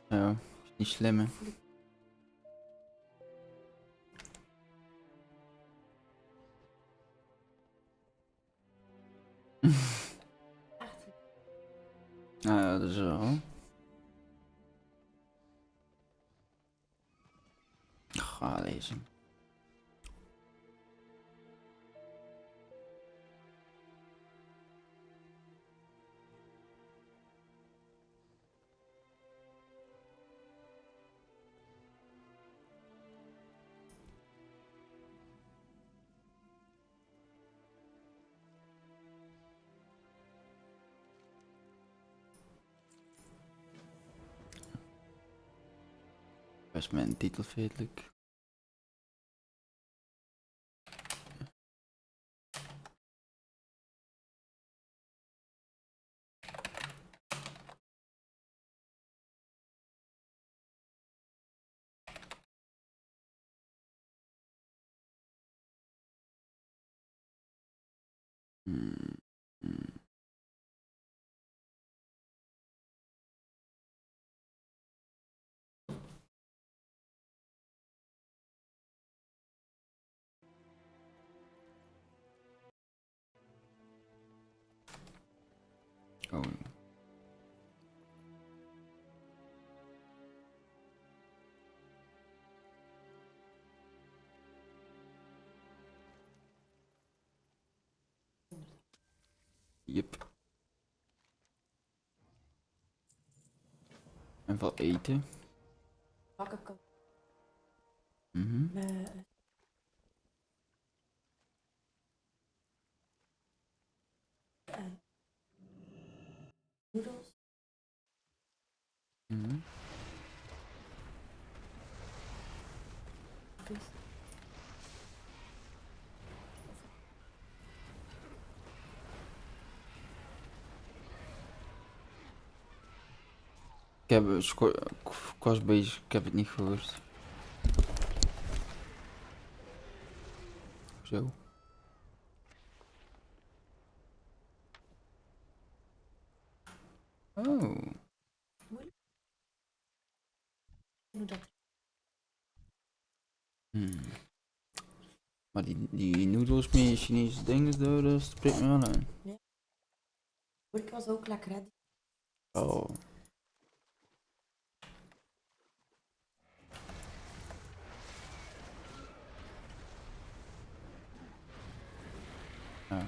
Ja, is niet slim hè. Nou ja, dat is wel. Ga lezen. Best mijn titel feitelijk. Oh. Yep. En wat eten. Bakken kan. Noedels. Ik heb was bezig, ik heb het niet gehoord. Zo. Oh. Hoe dat? Maar die noedels met je Chinese dingen, dat spreekt me wel aan. Ja. Ik was ook lekker, hè? Oh. Ja.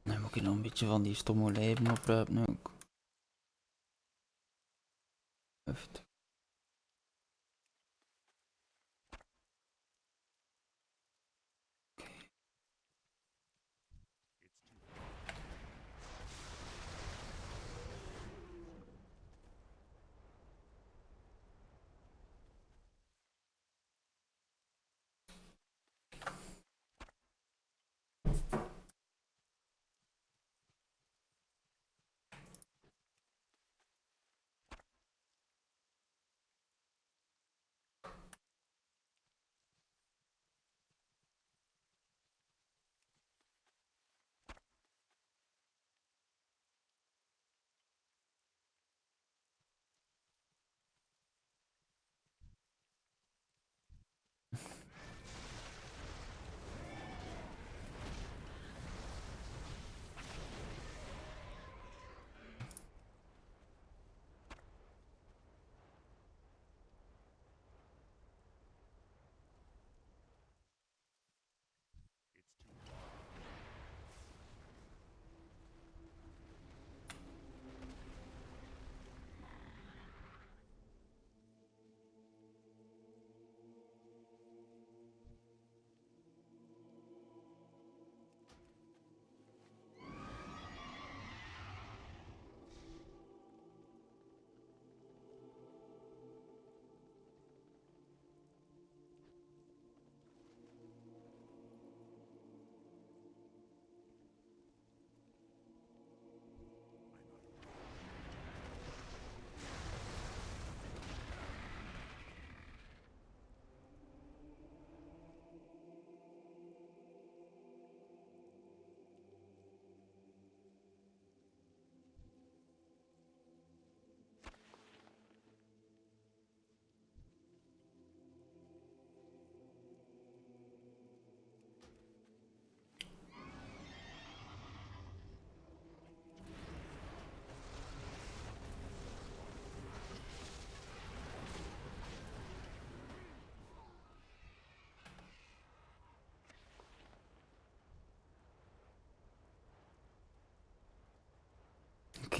Dan moet ik nog een beetje van die stomme leven oprapen ook. Heftig.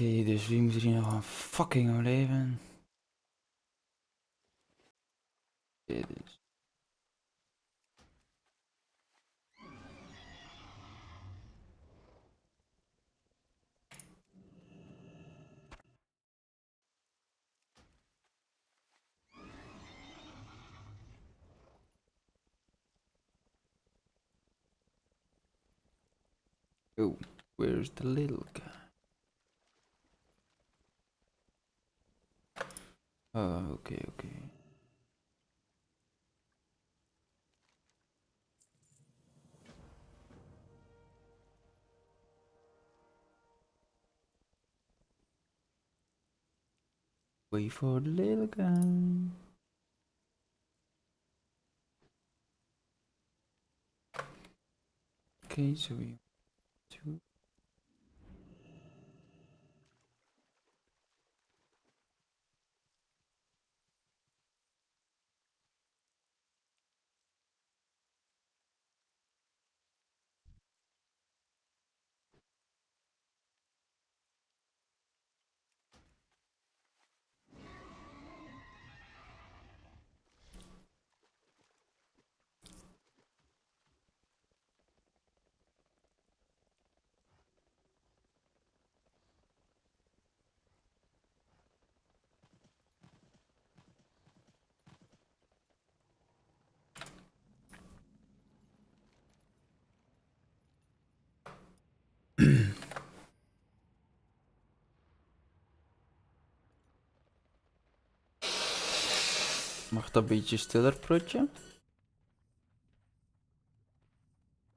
Oké, dus wie moet hier nog een fucking overleven? Dit is... Oh, where's the little guy? Oh, okay, okay. Wait for the little guy. Okay, so we two. Mag dat een beetje stiller, prutje?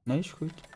Nee, is goed.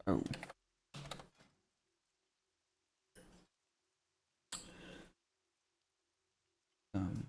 Oh. Um.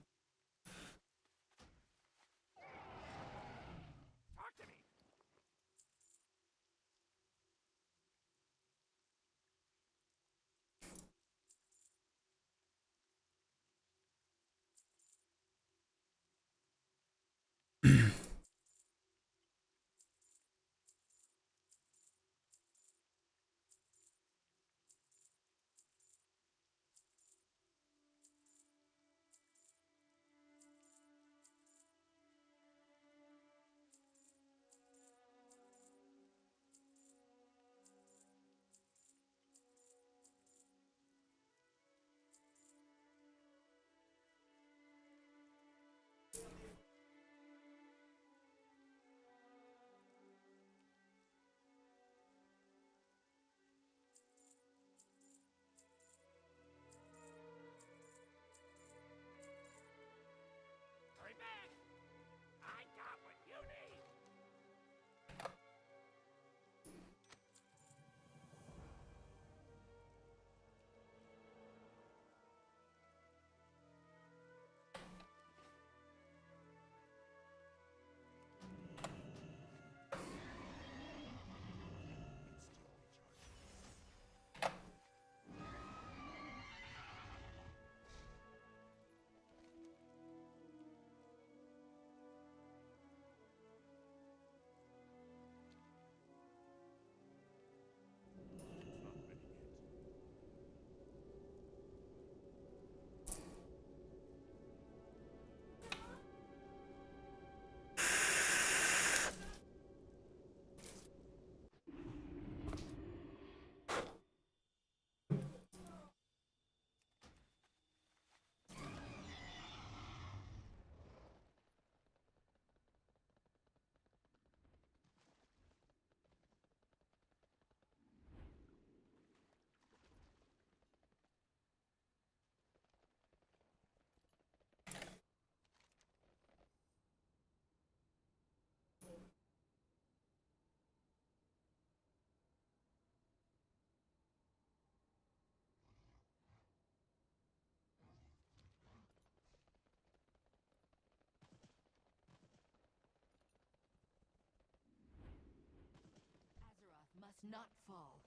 Must not fall.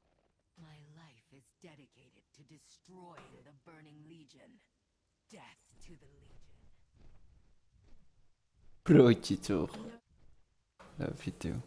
My life is dedicated to destroying the Burning Legion. Death to the Legion. Broodje toch. Love you too.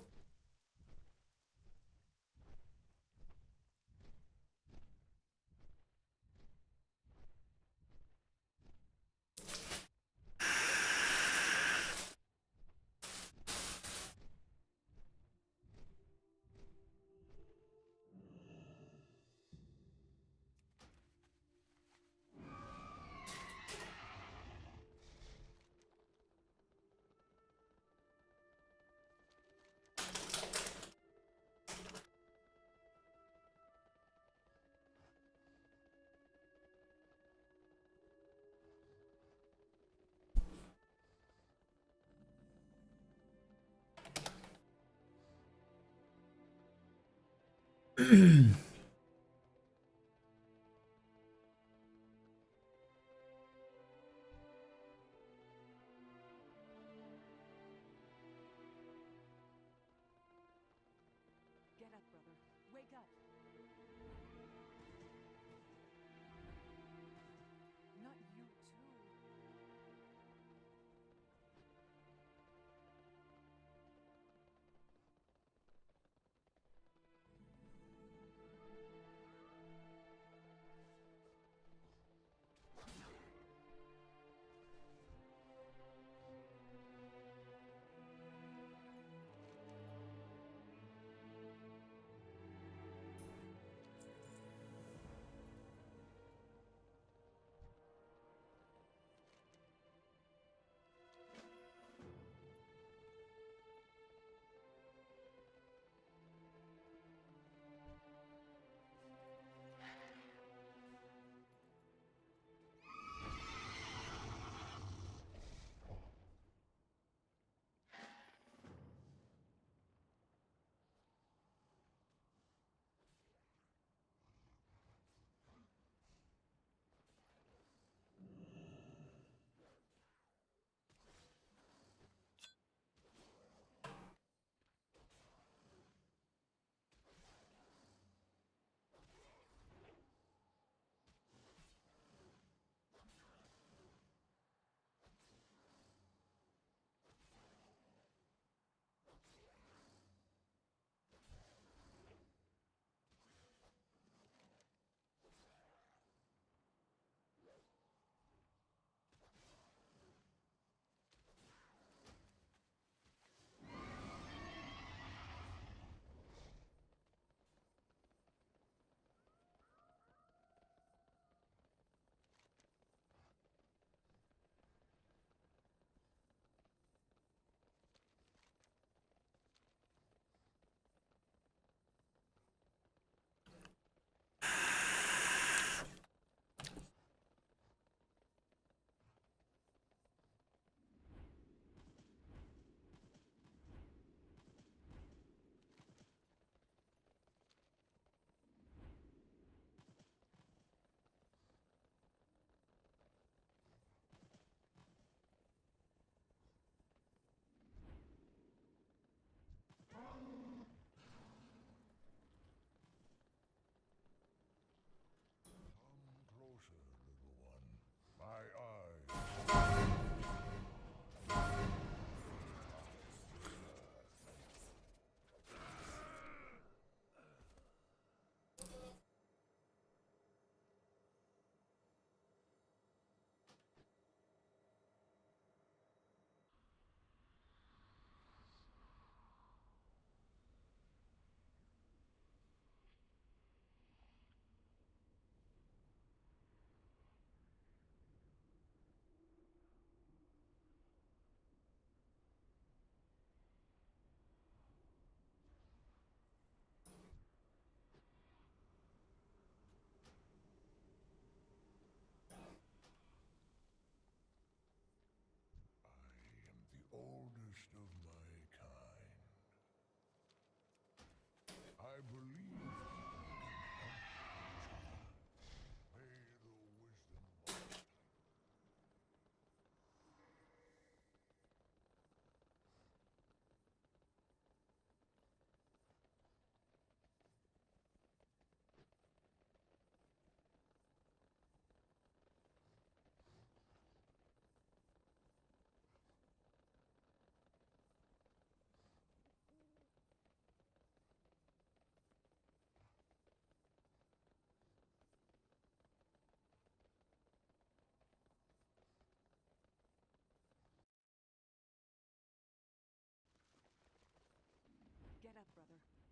Get up, brother. Wake up. Not you, too.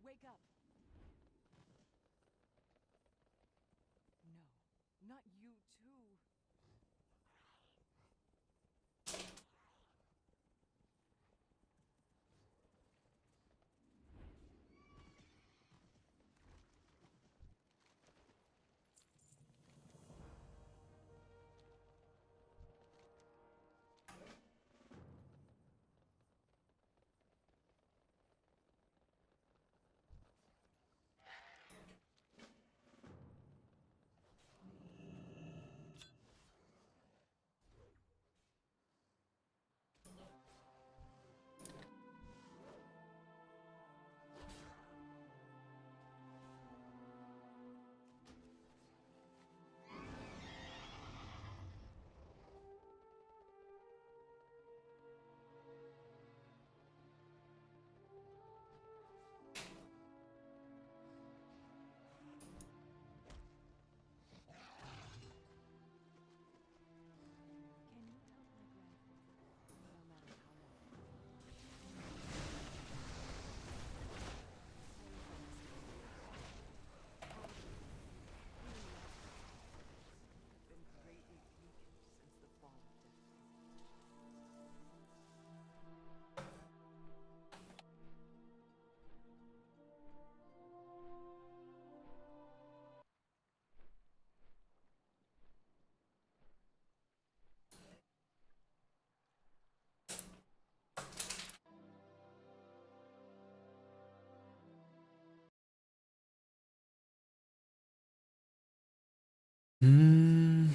Wake up! No, not you too. Can you help my grandfather? No matter how long. I've been greatly weakened since the fall of Death. Hmm.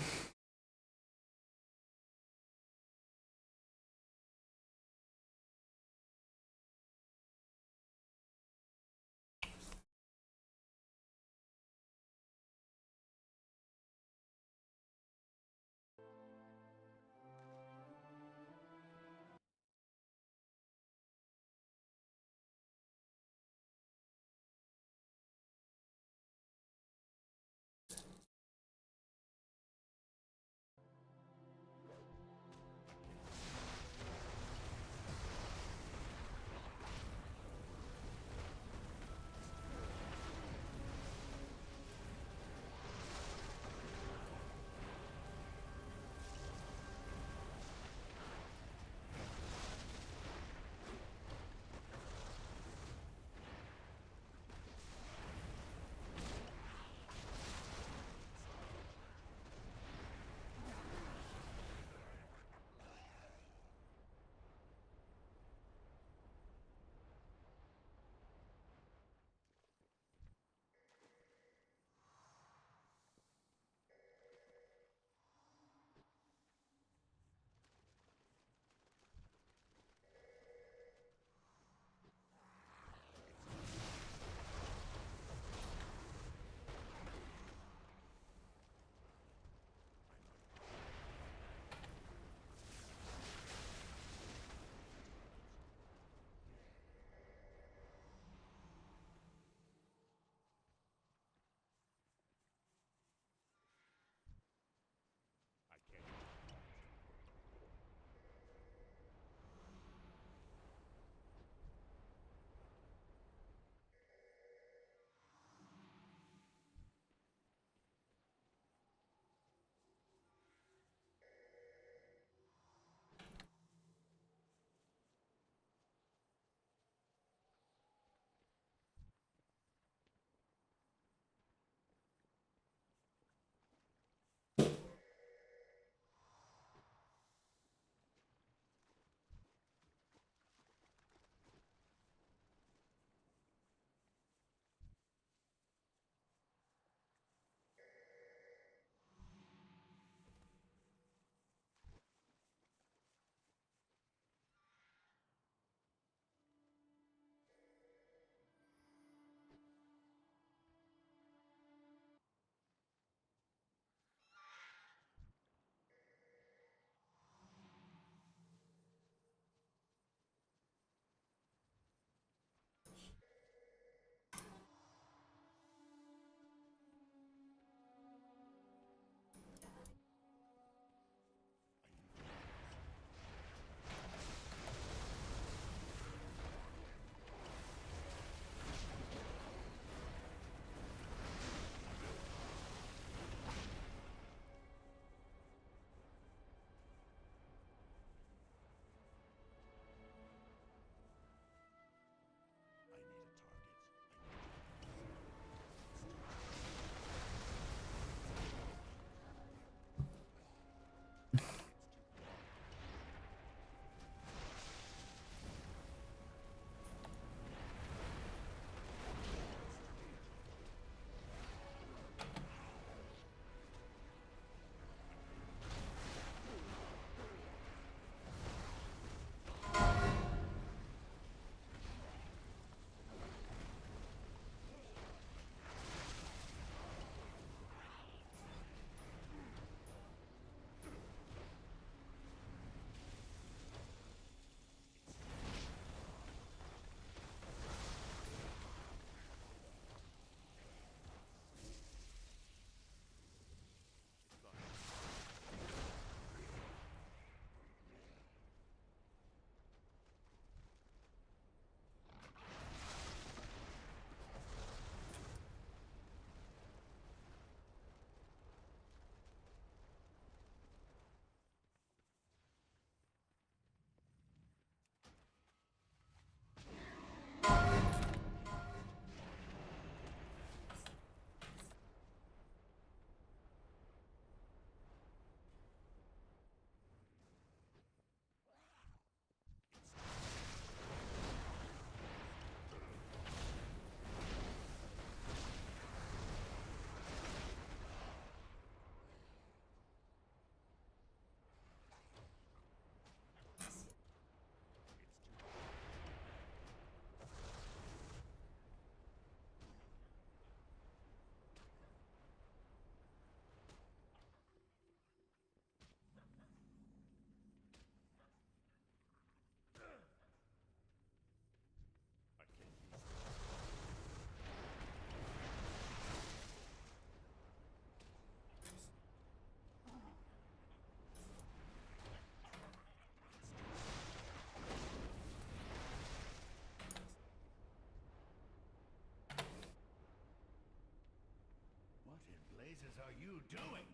blazes are you doing?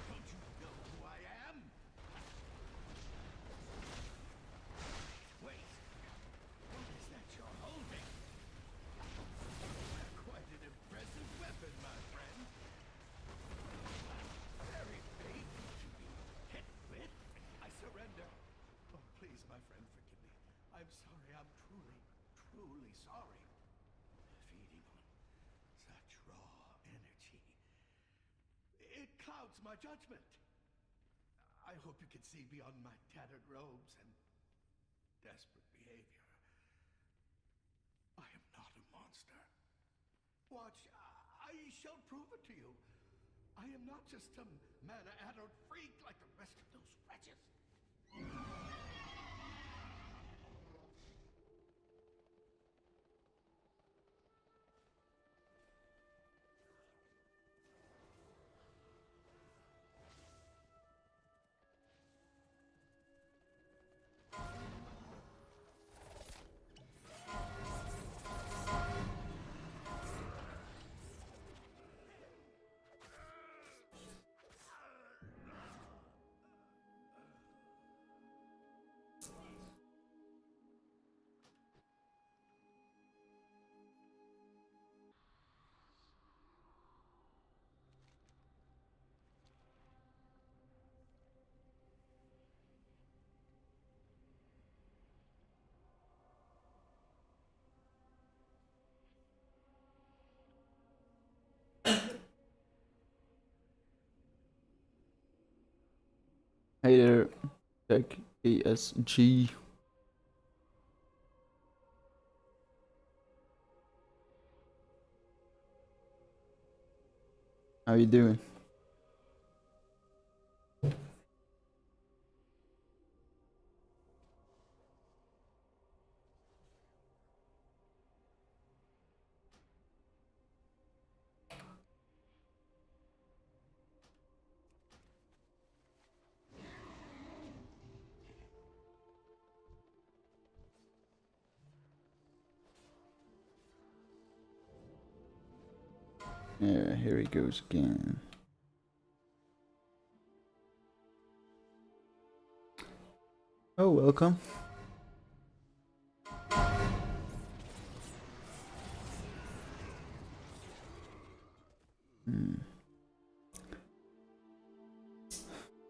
Don't you know who I am? Wait, what is that you're holding? Quite an impressive weapon, my friend. Very painful to be hit with. I surrender. Oh, please, my friend, forgive me. I'm sorry. I'm truly sorry. Feeding on such raw energy. It clouds my judgment. I hope you can see beyond my tattered robes and desperate behavior. I am not a monster. Watch, I shall prove it to you. I am not just some mana-addled freak like the rest of those wretches. Hey there, jegksg. How you doing? Yeah, here he goes again. Oh, welcome.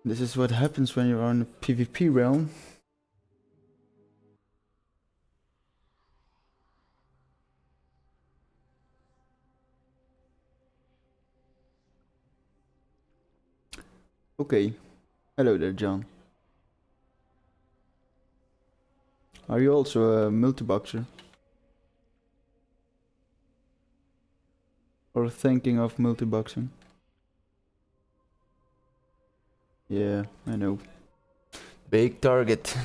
This is what happens when you're on the PvP realm. Okay. Hello there, John. Are you also a multi-boxer? Or thinking of multi-boxing? Yeah, I know. Big target.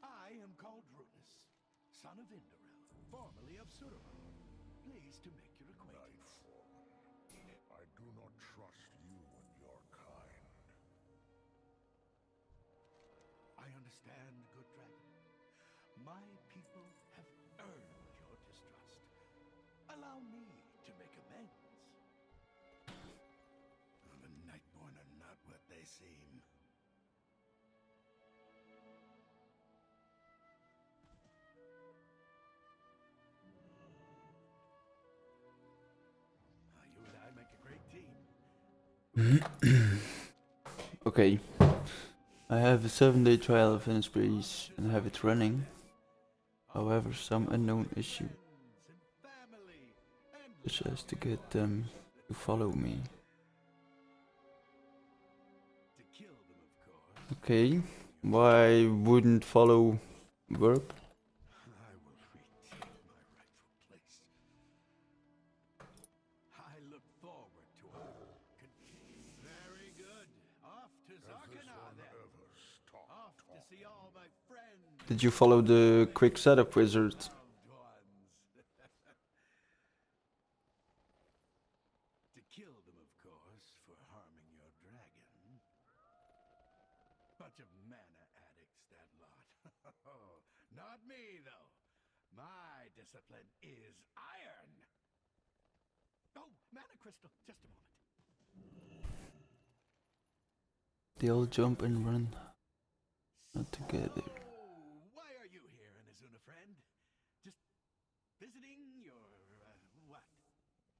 I am called Runus, son of Indorel, formerly of Surima. Pleased to make your acquaintance. I do not trust you and your kind. I understand, good dragon. My people have earned your distrust. Allow me to make amends. The Nightborn are not what they seem. You and I make a great team. Okay. I have a 7-day trial of Innisbreeze and have it running. However, some unknown issue suggests to get them to follow me. Okay. Why wouldn't follow work? I will retake my rightful place. I look forward to our very good. to Does this Zarkana one then. ever stop Off to talking? see all my friends. Did you follow the quick setup wizard? Loved ones. To kill them, of course, for harming your dragon. Bunch of mana addicts, that lot. Not me, though. My discipline is iron. Oh, mana crystal. Just a moment. They all jump and run. Not together. So, why are you here, Inazuna friend? Just visiting your, what?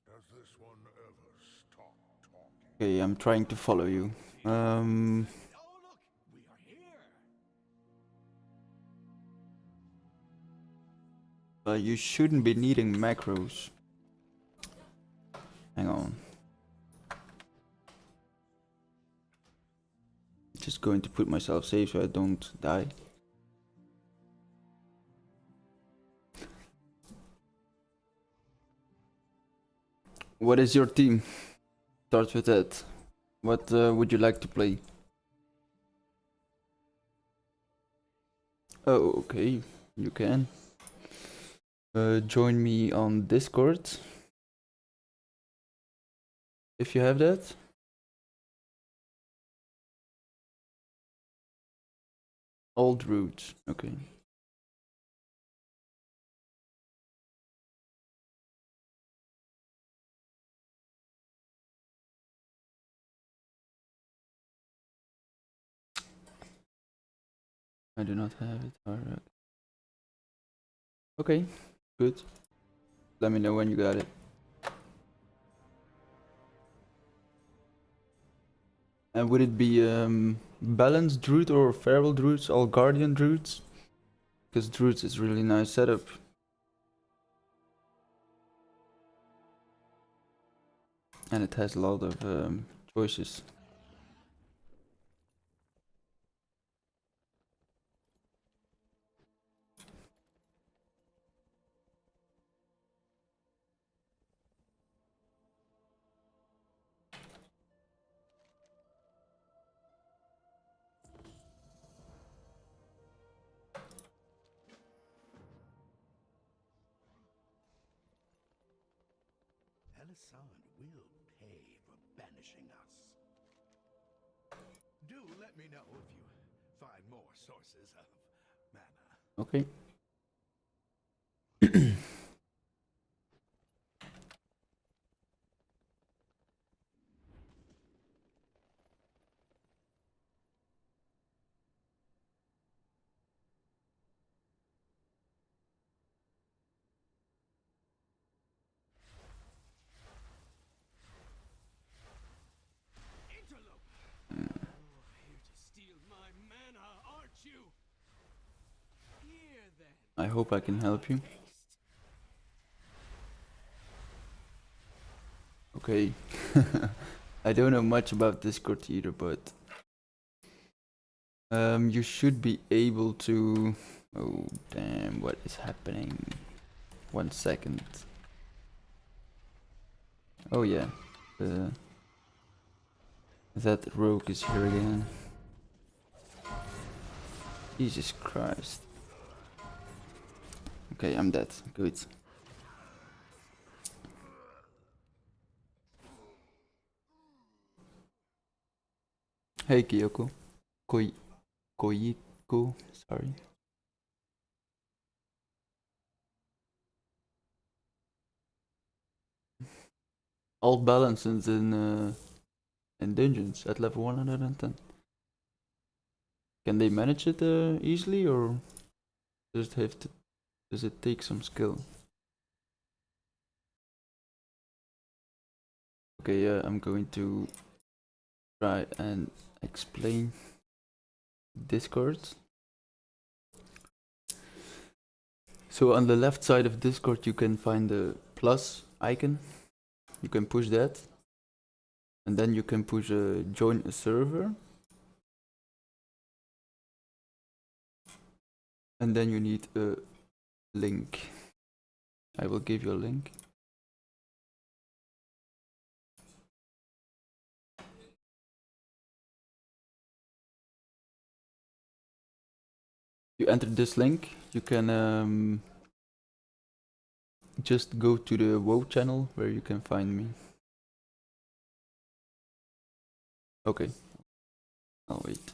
Does this one ever stop talking? Okay, I'm trying to follow you. Oh, look, we are here. But you shouldn't be needing macros. Hang on. Just going to put myself safe so I don't die. What is your team? Start with that. What would you like to play? Oh, okay. You can. Join me on Discord. If you have that. Old roots. Okay. I do not have it. Alright. Okay, good. Let me know when you got it. And would it be balanced druid or feral druids, all guardian druids? Because druids is really nice setup. And it has a lot of choices. Elisand will pay for banishing us. Do let me know if you find more sources of mana. Okay. Interloper! Here to steal my mana, aren't you? Here then. I hope I can help you. Okay. I don't know much about Discord either, but you should be able to. Oh damn! What is happening? 1 second. Oh yeah. That rogue is here again. Jesus Christ. Okay, I'm dead. Good. Hey Kyoko. Koiko. Sorry. Alt balances in dungeons at level 110. Can they manage it easily, or does it have to? Does it take some skill? Okay, I'm going to try and explain Discord. So on the left side of Discord you can find the plus icon. You can push that. And then you can push join a server. And then you need a link. I will give you a link. You enter this link, you can just go to the WoW channel where you can find me. Okay, I'll wait.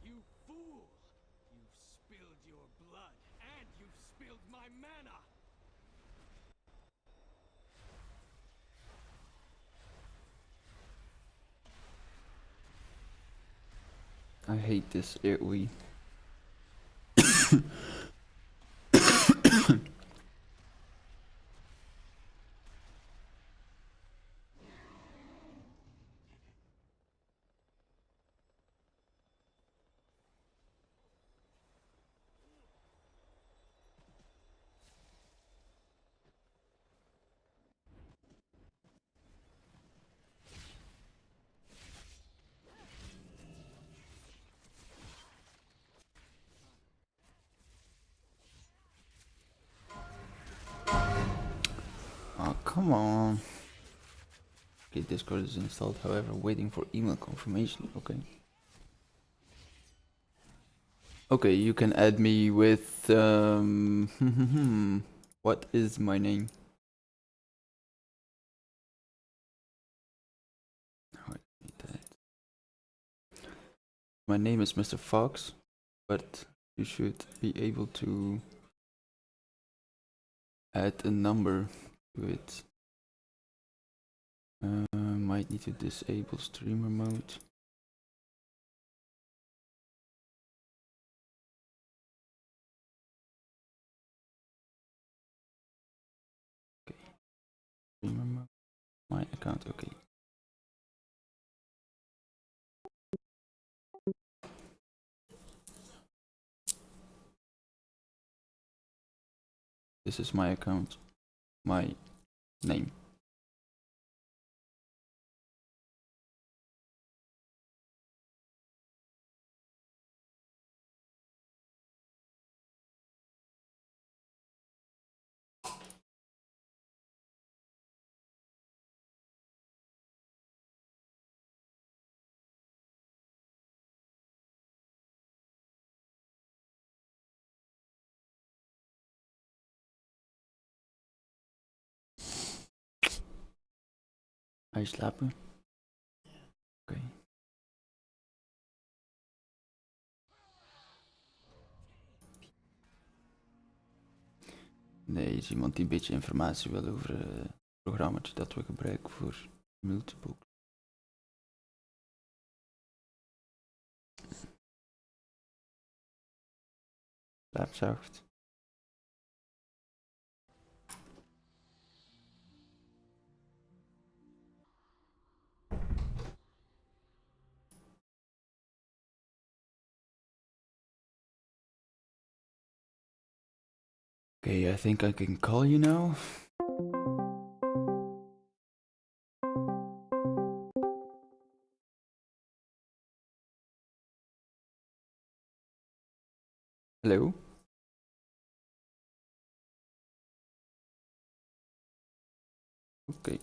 You fool! You've spilled your blood, and you've spilled my mana! I hate this AoE. Oh, come on. Okay, Discord is installed, however, waiting for email confirmation. Okay. Okay, you can add me with what is my name? Oh, I need that. My name is Mr. Fox, but you should be able to add a number to it. Might need to disable streamer mode. Okay, streamer mode. My account, okay. This is my account, my name. Ga je slapen? Oké. Nee, is iemand die een beetje informatie wil over het programmaatje dat we gebruiken voor multibook. Slaap zacht. Oké. Okay, I think I can call you now. Hello? Okay.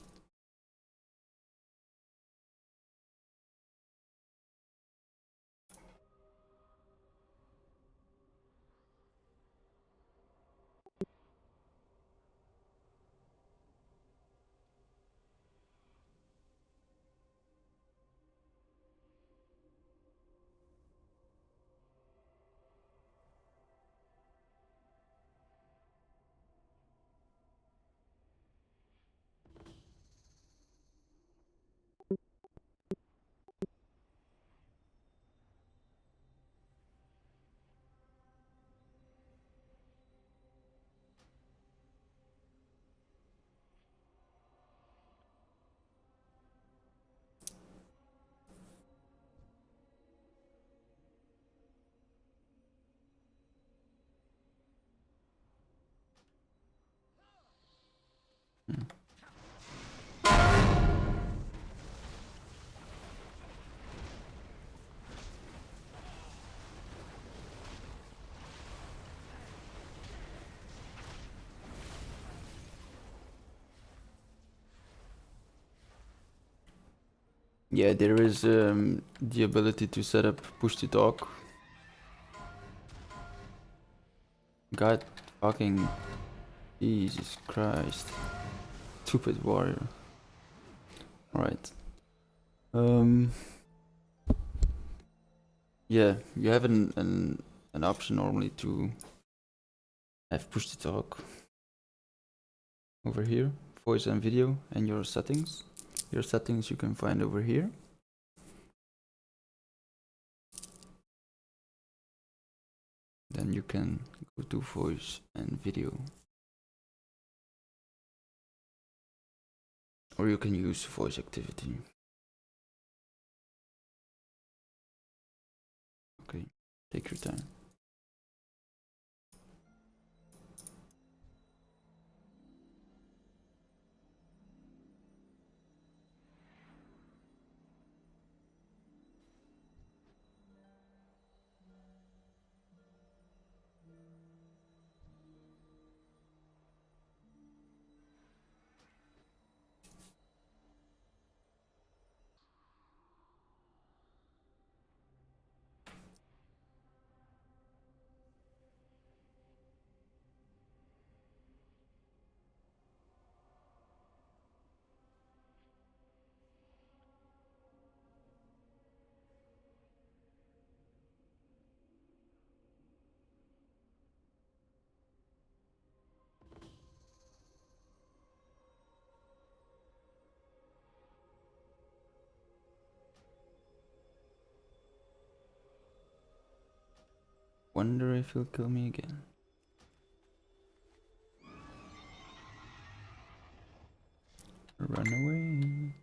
Yeah, there is the ability to set up push to talk. God fucking Jesus Christ. Stupid warrior. Alright. Yeah, you have an option normally to have push to talk over here, voice and video, and your settings. Your settings you can find over here. Then you can go to voice and video. Or you can use voice activity. Okay, take your time. Wonder if he'll kill me again. Run away.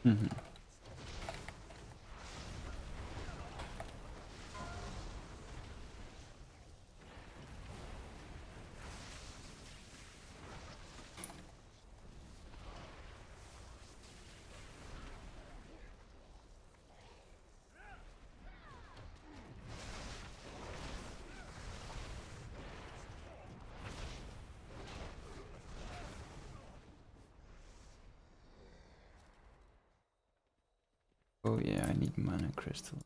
Mhm. Oh yeah, I need mana crystal.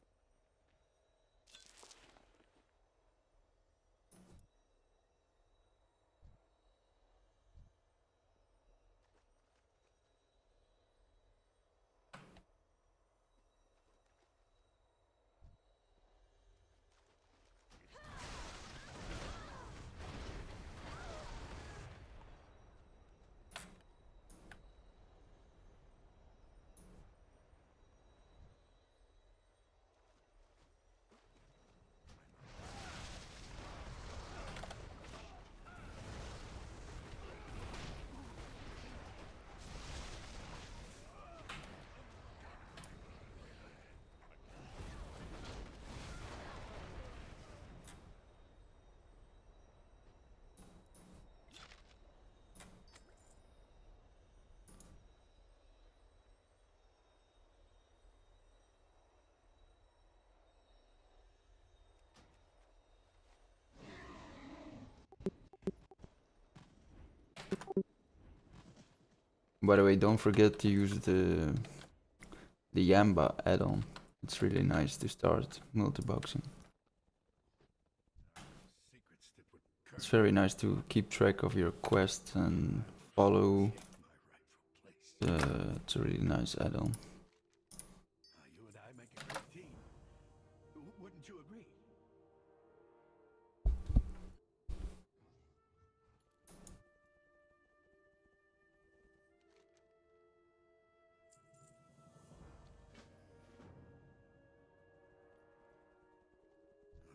By the way, don't forget to use the Yamba add-on. It's really nice to start multi-boxing. Secrets that would It's very nice to keep track of your quests and follow. my rightful place. It's a really nice add-on. You and I make a great team. Wouldn't you agree?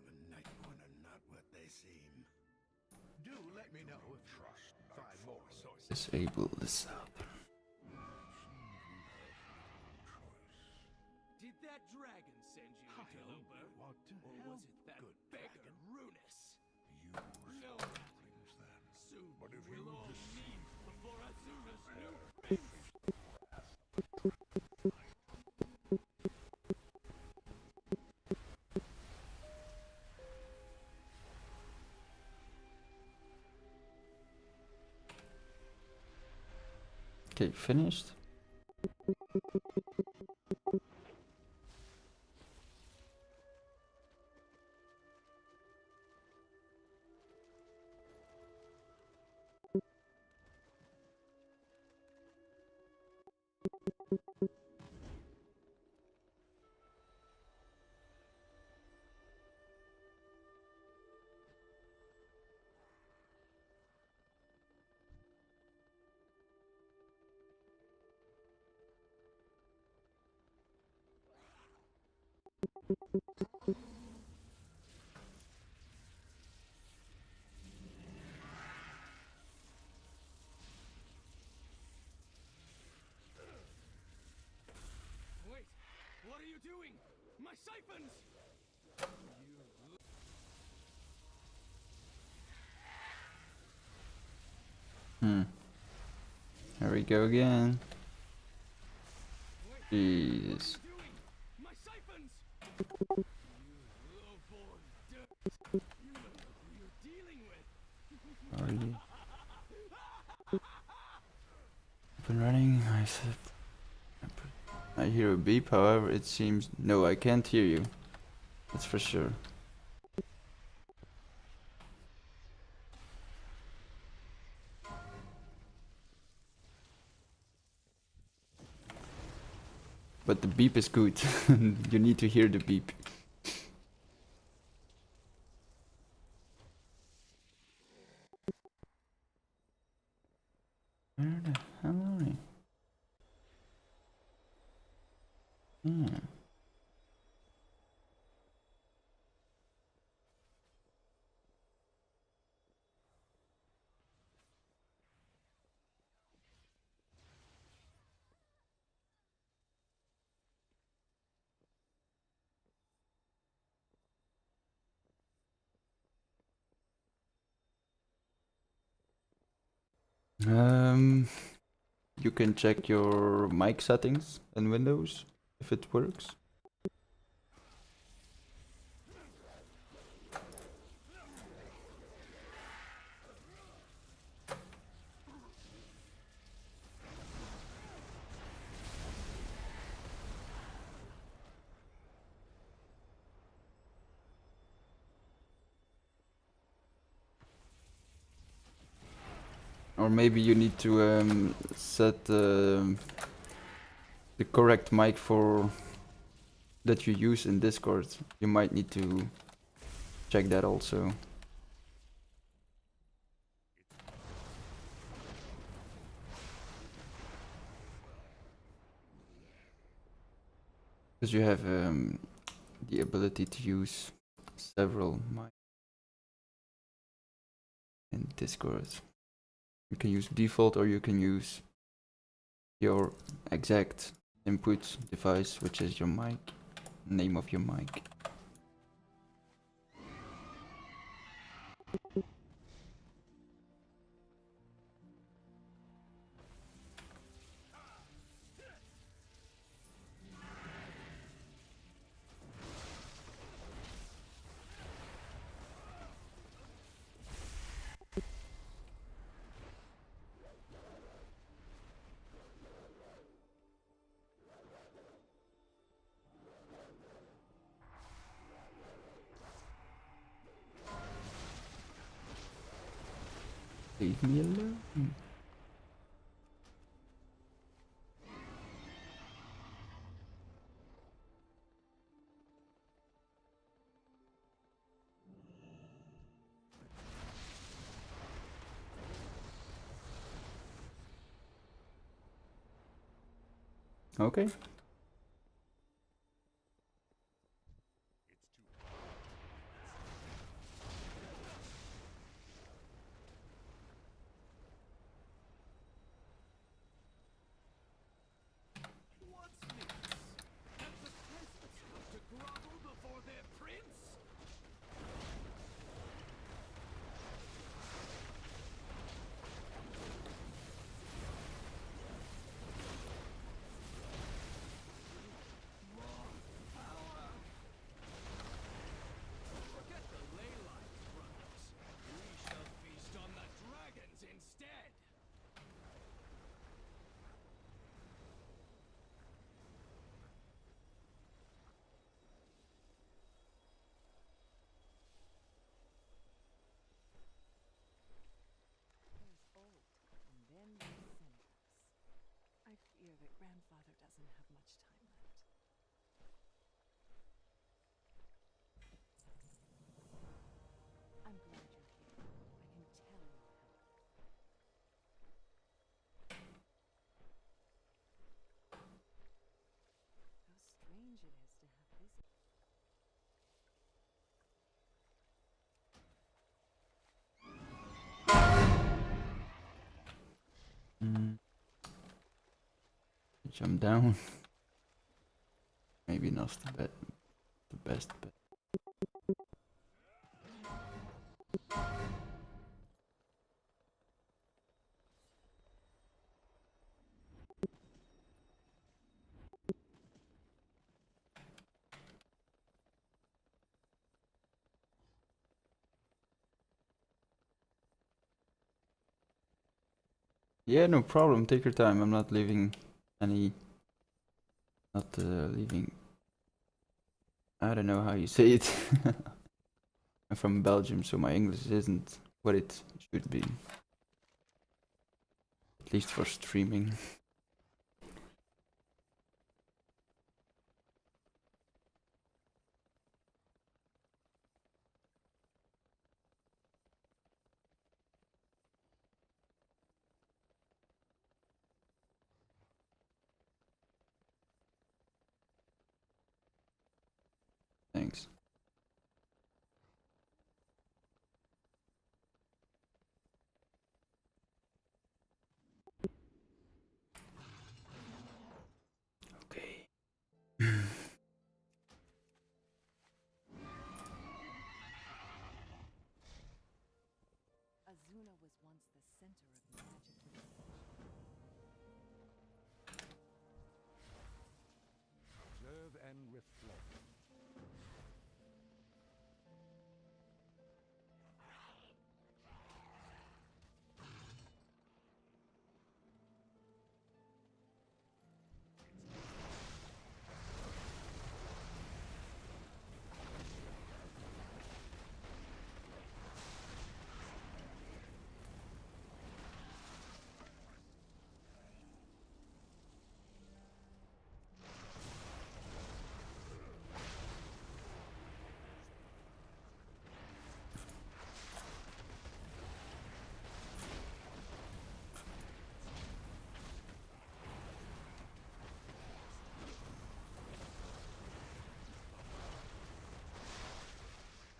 The Night One are not what they seem. Do let me know if you find more sources. Disable this up. Did that dragon send you, Delver? What to Or hell? was it that Good beggar dragon. Runus? Use No those matter. things then. Soon But if we'll you all deceive meet before Azuna's new Prepare. prince. Okay, finished. Wait, what are you doing? My siphons! Here we go again. Wait, Jesus. what are you doing? My siphons! You low-born dirt! You don't know who you're dealing with! Are you? Up and running. I said. I hear a beep, however, it seems. No, I can't hear you. That's for sure. But the beep is good. You need to hear the beep. Where the hell are we? Yeah. You can check your mic settings in Windows if it works. Or maybe you need to set the correct mic for that you use in Discord. You might need to check that also. Because you have the ability to use several mics in Discord. You can use default or you can use your exact input device, which is your mic, name of your mic. Leave me alone. Okay. What's this? Have the peasants come to grovel before their prince? More power! Forget the ley lines, brothers. We shall feast on the dragons instead! There's old, and then there's senators. I fear that grandfather doesn't have much time left. I'm glad you're here. I can tell you'll help. How strange it is to have visitors. Jump down. Maybe not the best bet. Yeah, no problem. Take your time. I'm not leaving any. Not leaving. I don't know how you say it. I'm from Belgium, so my English isn't what it should be. At least for streaming. Thanks. Okay. Azuna was once the center of magic research. Observe and reflect.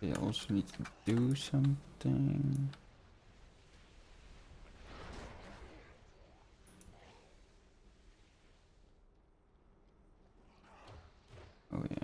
I also need to do something. Oh yeah.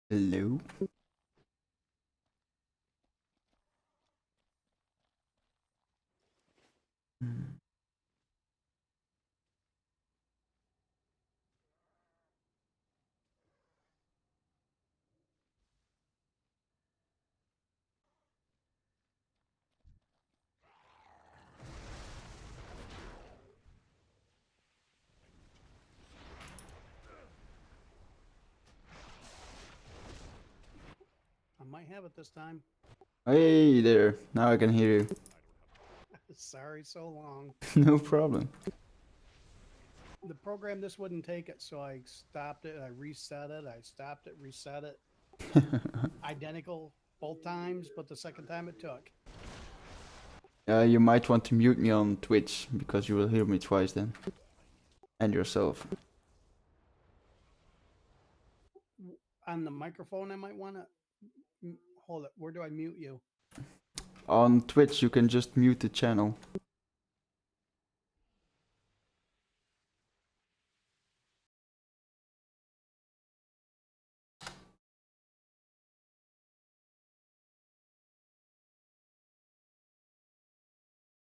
Hello. Hmm. I might have it this time. Hey there. Now I can hear you. Sorry, so long. No problem. The program this wouldn't take it, so I stopped it. I reset it. I stopped it, reset it. Identical both times, but the second time it took. You might want to mute me on Twitch because you will hear me twice then. And yourself. On the microphone, I might want to hold it. Where do I mute you? On Twitch you can just mute the channel.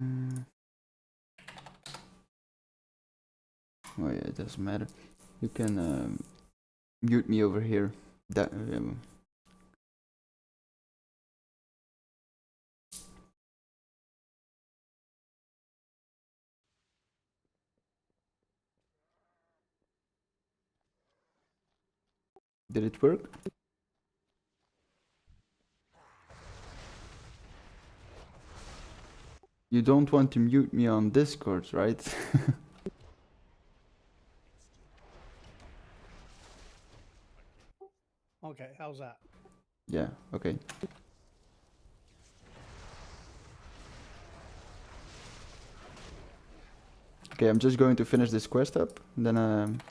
Mm. Oh yeah, it doesn't matter. You can mute me over here. That did it work? You don't want to mute me on Discord, right? Okay, how's that? Yeah, okay. Okay, I'm just going to finish this quest up, and then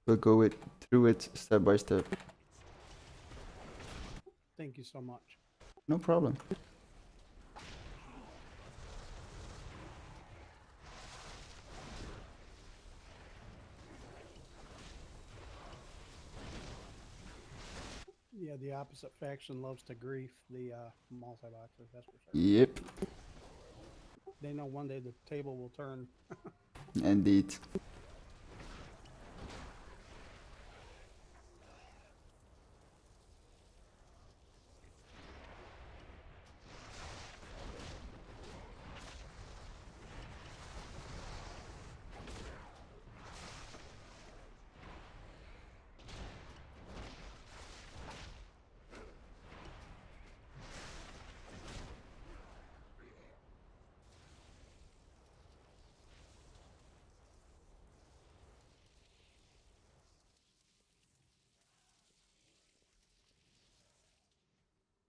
we'll go through it step by step. Thank you so much. No problem. Yeah, the opposite faction loves to grief the multi-boxers, that's for sure. Yep, They know one day the table will turn. indeed.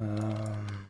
Um,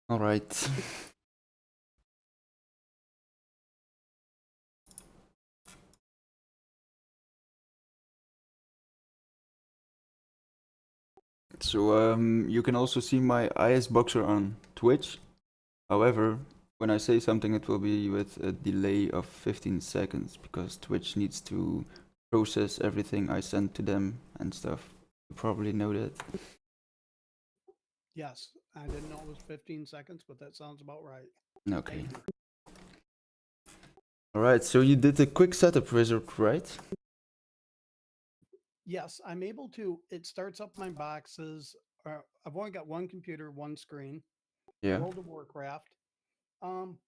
All right. So you can also see my Isboxer on Twitch. However, when I say something, it will be with a delay of 15 seconds because Twitch needs to process everything I send to them and stuff. You probably know that. Yes, I didn't know it was 15 seconds, but that sounds about right. Okay. Thank you. All right. So you did a quick setup wizard, right? Yes, I'm able to. It starts up my boxes. I've only got one computer, one screen. Yeah. World of Warcraft. Um,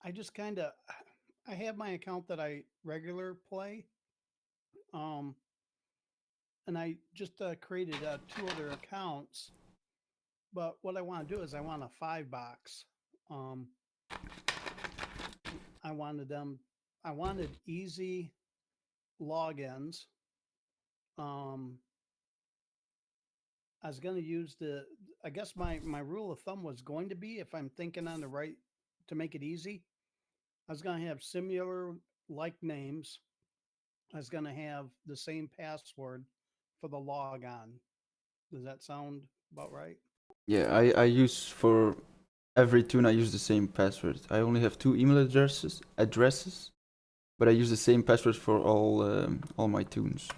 I just kind of, I have my account that I regular play. Um, and I just created two other accounts. But what I want to do is I want a 5 box. Um, I wanted them. I wanted easy logins. Um, I was going to use the. I guess my rule of thumb was going to be, if I'm thinking on the right, to make it easy, I was going to have similar like names. I was going to have the same password for the logon. Does that sound about right? Yeah. I use for every tune. I use the same password. I only have 2 email addresses, but I use the same password for all my tunes.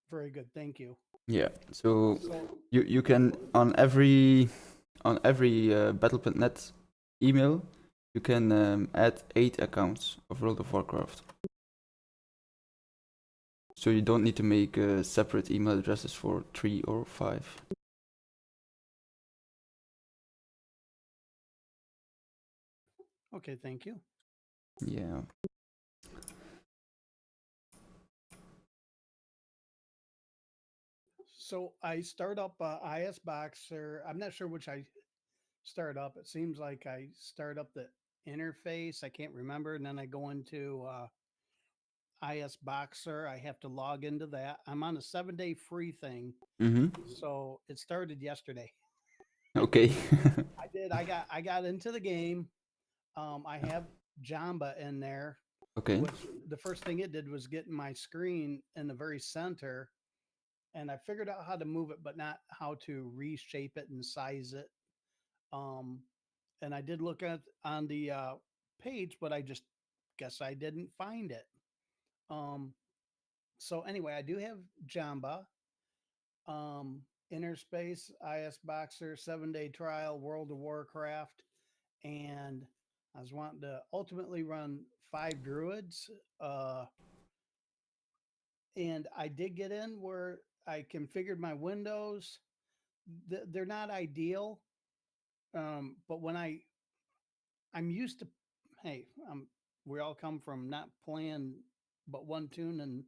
Very good. Thank you. Yeah. So So, you can on every Battle.net email, you can add 8 accounts of World of Warcraft. So you don't need to make separate email addresses for 3 or 5. okay. Thank you. Yeah. So I start up Isboxer. I'm not sure which I start up. It seems like I start up the interface. I can't remember. And then I go into Isboxer. I have to log into that. I'm on a 7-day free thing. Mm-hmm. So it started yesterday. Okay. I did. I got into the game. I have Jamba in there, Okay. which the first thing it did was get in my screen in the very center. And I figured out how to move it, but not how to reshape it and size it. Um, and I did look at on the page, but I just guess I didn't find it. Um, so anyway, I do have Jamba, um, Inner Space, IS Boxer, 7-day trial, World of Warcraft, and I was wanting to ultimately run 5 druids. And I did get in where I configured my windows. They're not ideal, but when I'm used to, hey, we all come from not playing but one tune, and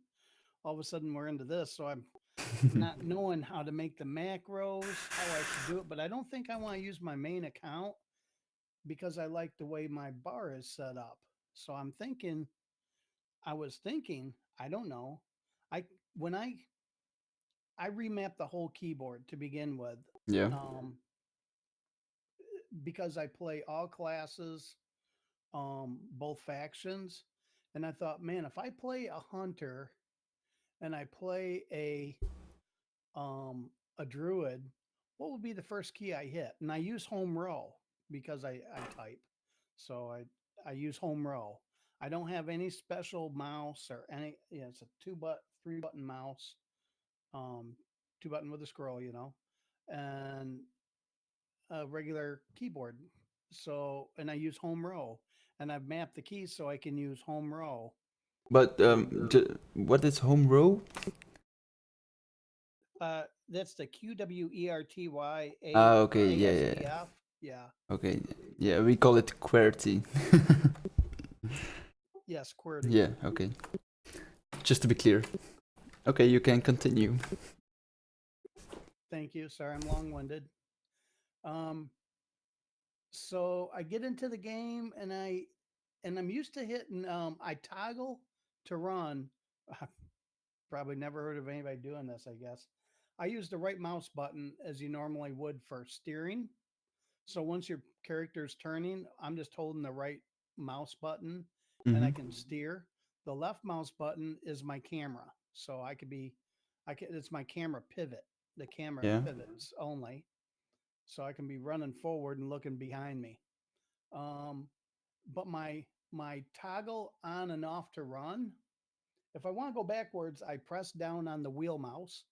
all of a sudden we're into this. So I'm not knowing how to make the macros, how I should do it. But I don't think I want to use my main account because I like the way my bar is set up. So I was thinking, I don't know. I when I remapped the whole keyboard to begin with, Yeah. um, because I play all classes, both factions, and I thought, man, if I play a hunter and I play a druid, what would be the first key I hit? And I use home row because I type, so I use home row. I don't have any special mouse or any. Yeah, it's a 3 button mouse, um, 2 button with a scroll, and a regular keyboard. So, and I use home row, and I've mapped the keys so I can use home row. But And what is home row? that's the Ah, okay. Yeah, yeah. QWERTYASDF. Yeah. Okay. Yeah, we call it QWERTY. Yes, QWERTY. Yeah. Okay. Just to be clear. Okay, you can continue. Thank you. Sorry, I'm long-winded. Um, so I get into the game and I'm used to hitting I toggle to run. Probably never heard of anybody doing this, I guess. I use the right mouse button as you normally would for steering. So once your character's turning, I'm just holding the right mouse button and I Mm-hmm. can steer. The left mouse button is my camera. So it's my camera pivot. The camera Yeah. pivots only. So I can be running forward and looking behind me. Um, but my toggle on and off to run, if I want to go backwards, I press down on the wheel mouse.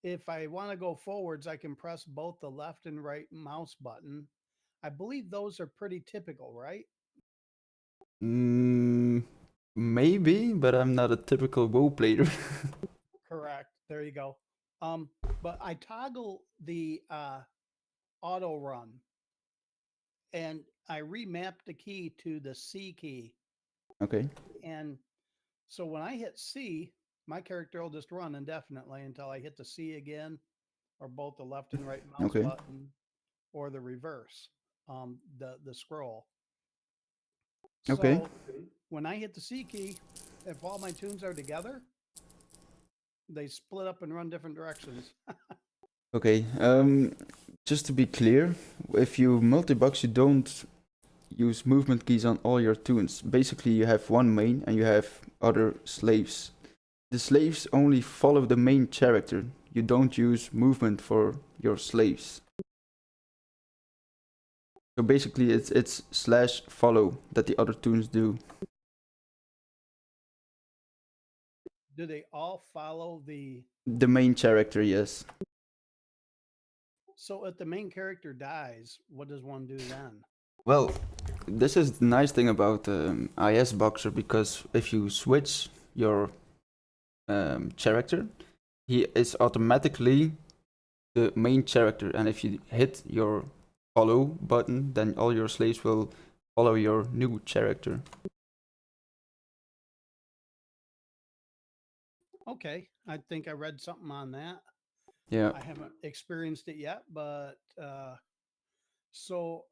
If I want to go forwards, I can press both the left and right mouse button. I believe those are pretty typical, right? Mm, maybe, but I'm not a typical WoW player. Correct. There you go. Um, but I toggle the auto run and I remap the key to the C key. Okay. And so when I hit C, my character will just run indefinitely until I hit the C again, or both the left and right mouse Okay. button, or the reverse, the scroll. Okay. So when I hit the C key, if all my tunes are together, they split up and run different directions. Okay. Just to be clear, if you multi-box, you don't use movement keys on all your tunes. Basically, you have one main and you have other slaves. The slaves only follow the main character. You don't use movement for your slaves. So basically, it's slash follow that the other tunes do. Do they all follow the? The main character, yes. So if the main character dies, what does one do then? Well, this is the nice thing about Isboxer, because if you switch your character, he is automatically the main character, and if you hit your follow button, then all your slaves will follow your new character. Okay, I think I read something on that. Yeah. I haven't experienced it yet, but so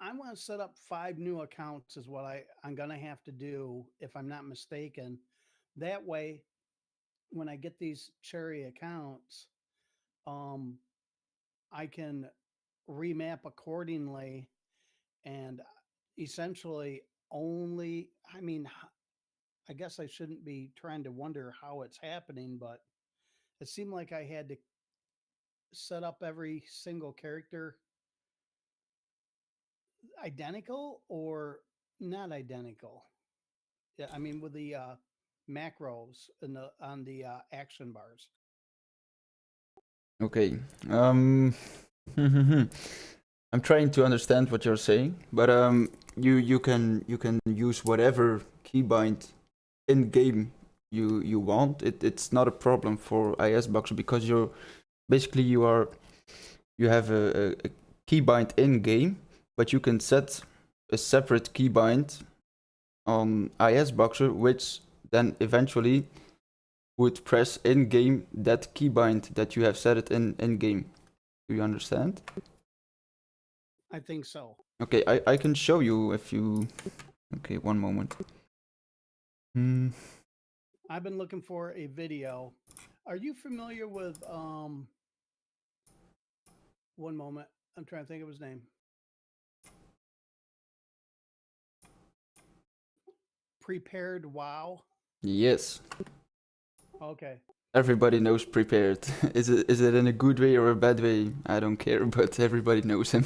I want to set up 5 new accounts is what I'm gonna have to do if I'm not mistaken. That way, when I get these cherry accounts, um, I can remap accordingly and essentially only. I mean, I guess I shouldn't be trying to wonder how it's happening, but it seemed like I had to set up every single character identical or not identical. Yeah, I mean with the macros and the on the action bars. Okay. I'm trying to understand what you're saying, but you can use whatever keybind in game you want. It's not a problem for Isboxer, because you have a keybind in game, but you can set a separate keybind on Isboxer, which then eventually would press in game that keybind that you have set it in game. Do you understand? I think so. Okay, I can show you if you. Okay, one moment. Hmm. I've been looking for a video. Are you familiar with one moment. I'm trying to think of his name. Prepared Wow. Yes, Okay. everybody knows prepared. Is it in a good way or a bad way? I don't care, but everybody knows him.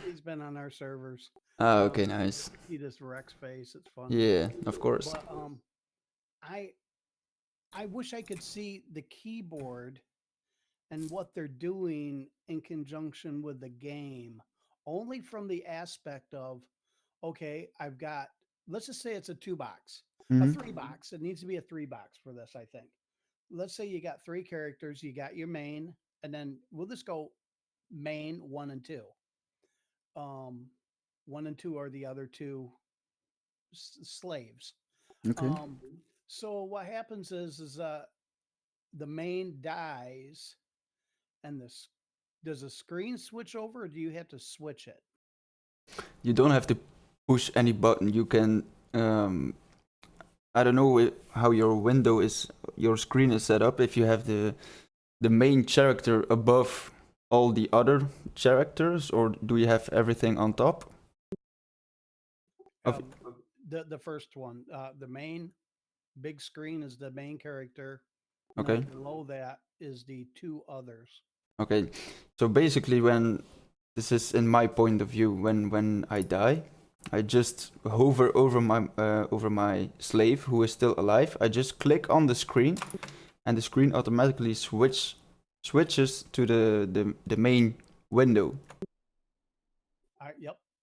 He's been on our servers. Ah, okay, nice. He just Rex face. It's fun. Yeah, of course. But I I wish I could see the keyboard and what they're doing in conjunction with the game, only from the aspect of, okay, I've got, let's just say it's a 2 box, a Mhm. 3 box. It needs to be a 3 box for this, I think. Let's say you got 3 characters, you got your main, and then we'll just go main one and two. Um, one and two are the other two slaves. Okay. Um, so what happens is the main dies, and this does a screen switch over, or do you have to switch it? You don't have to push any button. You can. I don't know how your window is, your screen is set up. If you have the main character above all the other characters, or do you have everything on top? Of, The first one, the main big screen is the main character. And okay. then below that is the two others. Okay. So basically, when this is in my point of view, when I die, I just hover over my slave who is still alive. I just click on the screen, and the screen automatically switches to the main window.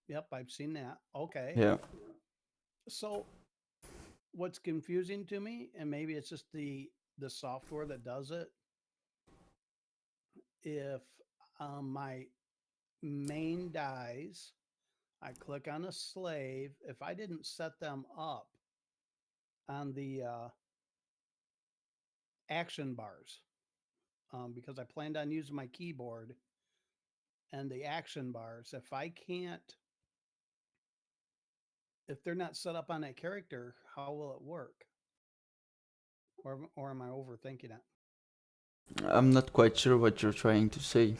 Yep, I've seen that. Okay. Yeah. So what's confusing to me, and maybe it's just the software that does it, if my main dies, I click on a slave. If I didn't set them up on the action bars, because I planned on using my keyboard and the action bars, if they're not set up on that character, how will it work? Or am I overthinking it? I'm not quite sure what you're trying to say.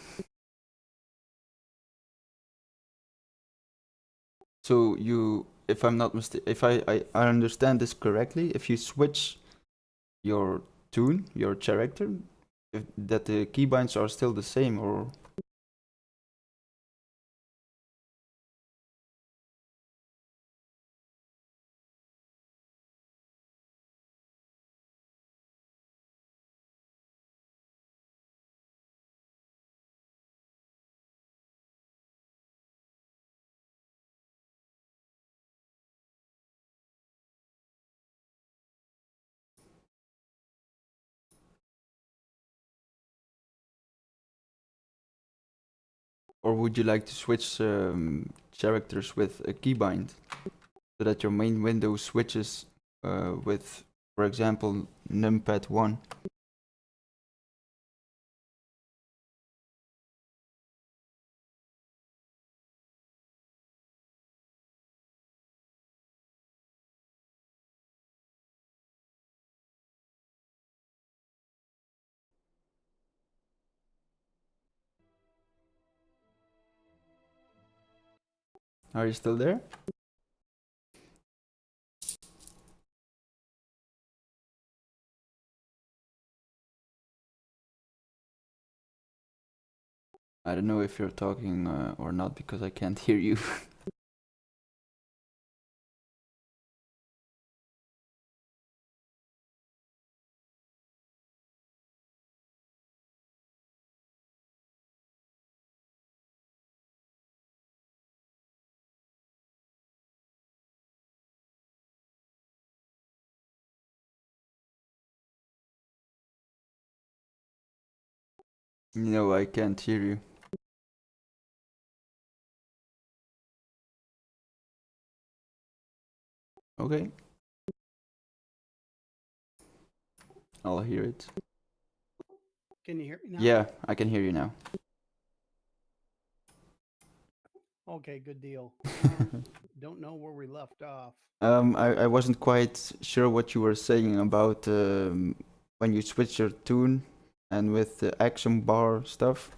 So you, if I'm not mistaken, if I understand this correctly, if you switch your tune, your character, if that the keybinds are still the same, or would you like to switch characters with a keybind so that your main window switches with, for example, numpad 1? Are you still there? I don't know if you're talking or not because I can't hear you. No, I can't hear you. Okay. I'll hear it. Can you hear me now? Yeah, I can hear you now. Okay, good deal. Don't know where we left off. I wasn't quite sure what you were saying about when you switch your tune and with the action bar stuff.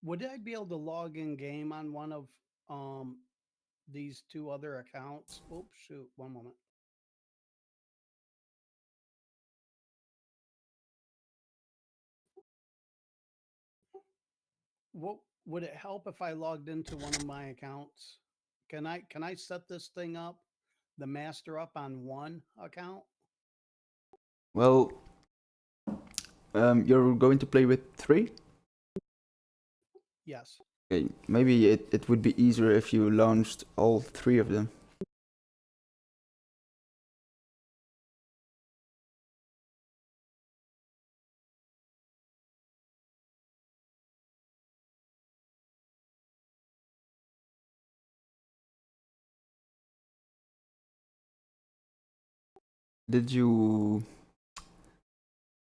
Would I be able to log in game on one of these two other accounts? Oops, shoot, one moment. What would it help if I logged into one of my accounts? Can I set this thing up, the master up on one account? Well, you're going to play with 3? Yes. Okay, maybe it would be easier if you launched all 3 of them. Did you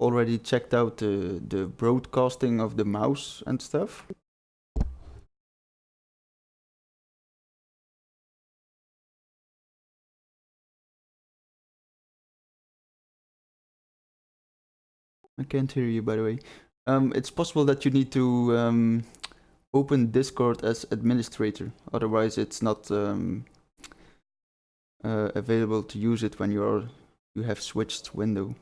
already checked out the broadcasting of the mouse and stuff? I can't hear you, by the way. It's possible that you need to open Discord as administrator. Otherwise, it's not available to use it when you have switched window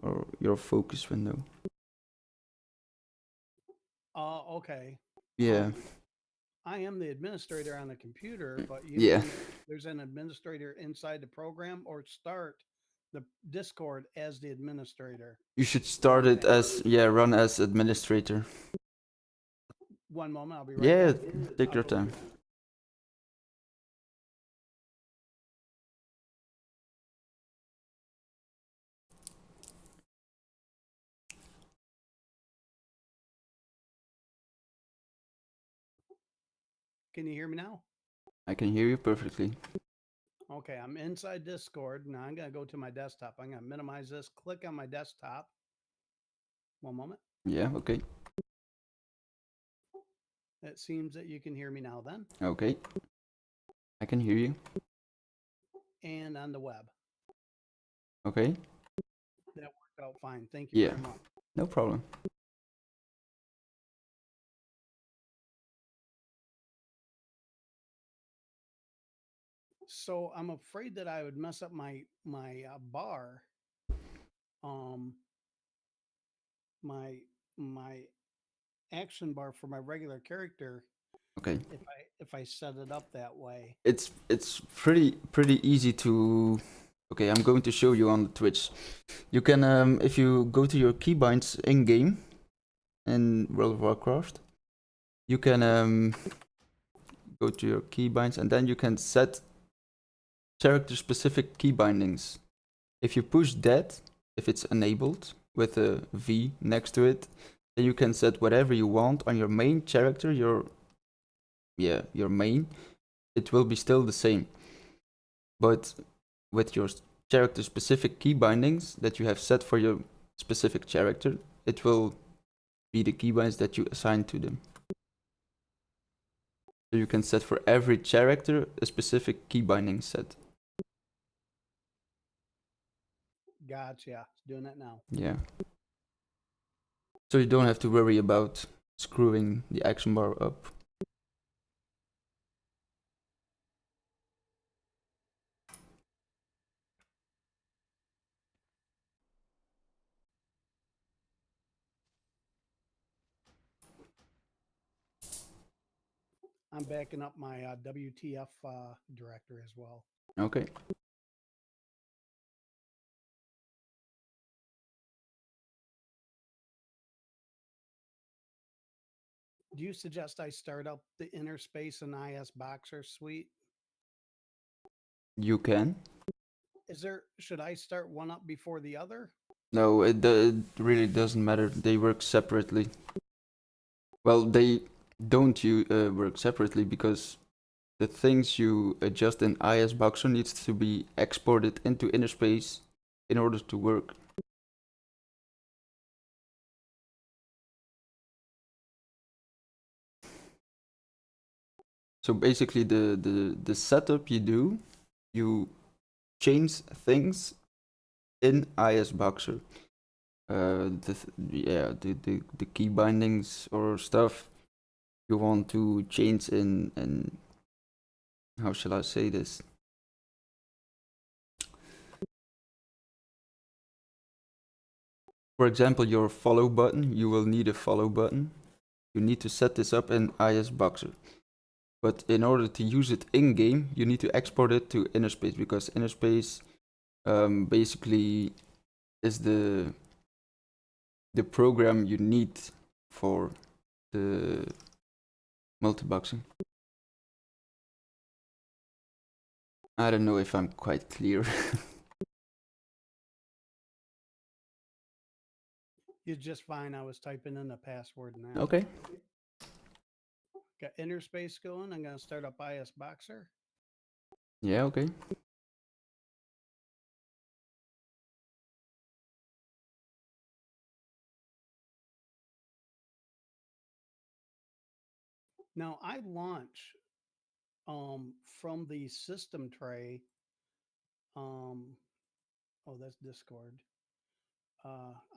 or your focus window. Okay. Yeah. I am the administrator on the computer, but you Yeah. mean there's an administrator inside the program, or start the Discord as the administrator? You should start it as run as administrator. One moment, I'll be right Yeah, back. take your time. Can you hear me now? I can hear you perfectly. Okay, I'm inside Discord. Now I'm going to go to my desktop. I'm going to minimize this, click on my desktop. One moment. Yeah, okay. It seems that you can hear me now then. Okay. I can hear you. And on the web. Okay. That worked out fine. Thank you Yeah. very much. No problem. So I'm afraid that I would mess up my bar. My action bar for my regular character Okay. if I set it up that way. It's pretty easy to. Okay, I'm going to show you on Twitch. You can if you go to your keybinds in game in World of Warcraft, you can go to your keybinds and then you can set character specific key bindings. If you push that, if it's enabled with a V next to it, then you can set whatever you want on your main character, your main. It will be still the same. But with your character specific key bindings that you have set for your specific character, it will be the key bindings that you assign to them. So you can set for every character a specific key binding set. Gotcha. Doing it now. Yeah. So you don't have to worry about screwing the action bar up. I'm backing up my WTF director as well. Okay. Do you suggest I start up the inner space and Isboxer suite? You can. Should I start one up before the other? No, it really doesn't matter. They work separately. Well, they don't work separately because the things you adjust in Isboxer needs to be exported into inner space in order to work. So basically the setup you do, you change things in Isboxer. The key bindings or stuff you want to change in how shall I say this? For example, your follow button, you will need a follow button. You need to set this up in Isboxer. But in order to use it in game, you need to export it to inner space because inner space basically is the program you need for the multiboxing. I don't know if I'm quite clear. You're just fine. I was typing in the password now. Okay. Got inner space going. I'm going to start up Isboxer. Yeah, okay. Now I launch from the system tray. Oh, that's Discord.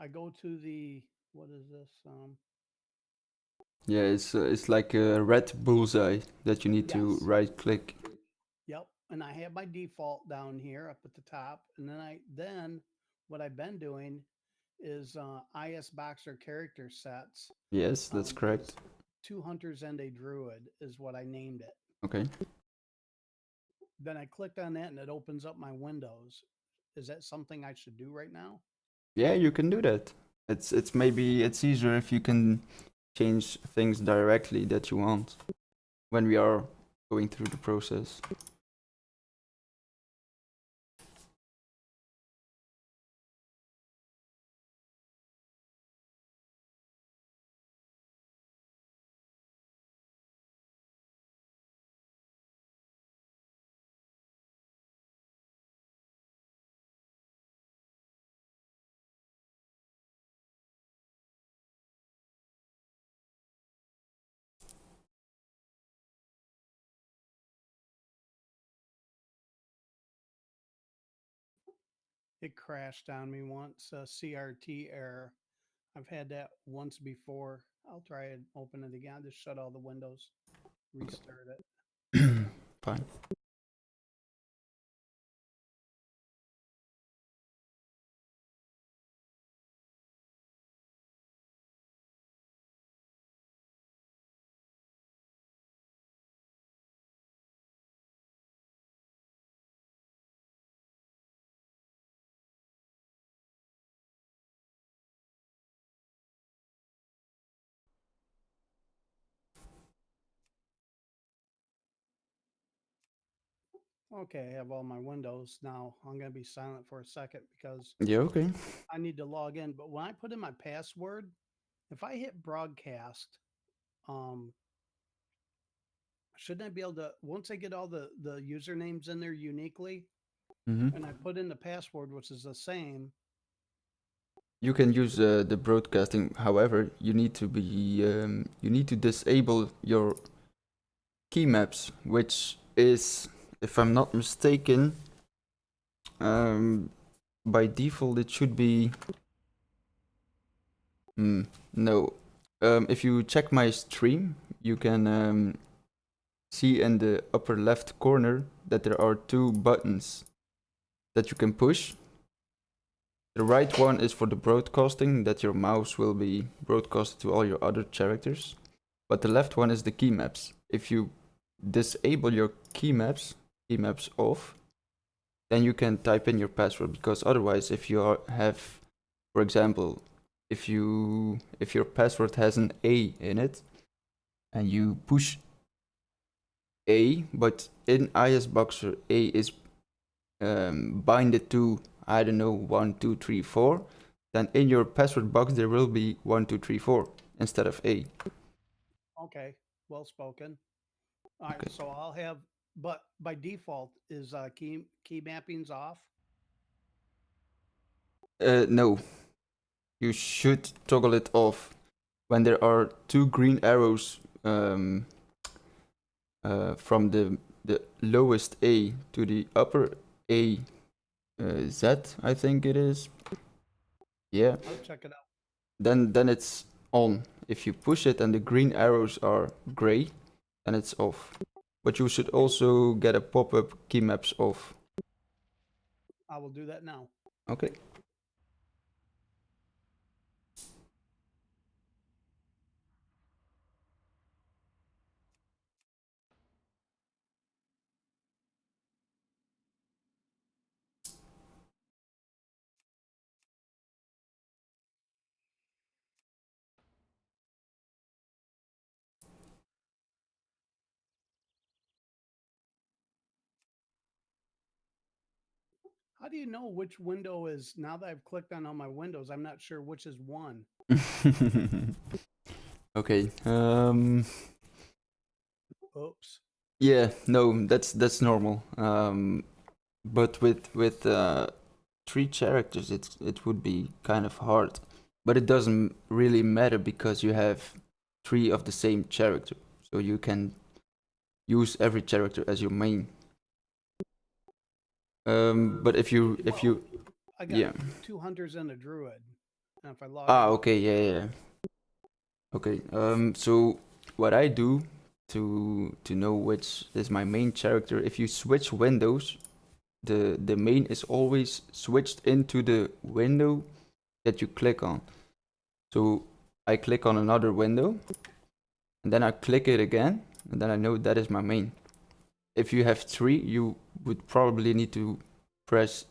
I go to the, what is this? Yeah, it's like a red bullseye that you need to Yes. right click. Yep. And I have my default down here up at the top. And then what I've been doing is Isboxer character sets. Yes, that's correct. Is two hunters and a druid is what I named it. Okay. Then I clicked on that and it opens up my windows. Is that something I should do right now? Yeah, you can do that. It's maybe it's easier if you can change things directly that you want when we are going through the process. It crashed on me once, CRT error. I've had that once before. I'll try and open it again. Just shut all the windows, restart it. Fine. Okay, I have all my windows now. I'm going to be silent for a second because Yeah, okay. I need to log in. But when I put in my password, if I hit broadcast, um, shouldn't I be able to, once I get all the usernames in there uniquely, Mm-hmm. and I put in the password, which is the same, You can use the broadcasting. However, you need to be you need to disable your key maps, which is, if I'm not mistaken, by default it should be. No. If you check my stream, you can see in the upper left corner that there are two buttons that you can push. The right one is for the broadcasting, that your mouse will be broadcasted to all your other characters. But the left one is the key maps. If you disable your key maps off, then you can type in your password, because otherwise if you have, for example, if your password has an A in it and you push A, but in Isboxer A is binded to, I don't know, 1 2 3 4, then in your password box there will be 1 2 3 4 instead of A. okay, well spoken. All right, Okay. so I'll have, but by default is key mappings off. No, you should toggle it off when there are two green arrows from the lowest A to the upper A Z, I think it is. Yeah. I'll check it out. Then it's on. If you push it and the green arrows are gray, then it's off. But you should also get a pop-up key maps off. I will do that now. Okay. How do you know which window is, now that I've clicked on all my windows, I'm not sure which is one. Okay. Oops. Yeah, no, that's normal. But with three characters, it would be kind of hard. But it doesn't really matter because you have three of the same character, so you can use every character as your main. But if you I got yeah, two hunters and a druid. And if I log Ah, out, okay, yeah. Okay. So what I do to know which is my main character, if you switch windows, the main is always switched into the window that you click on. So I click on another window, and then I click it again, and then I know that is my main. If you have three, you would probably need to press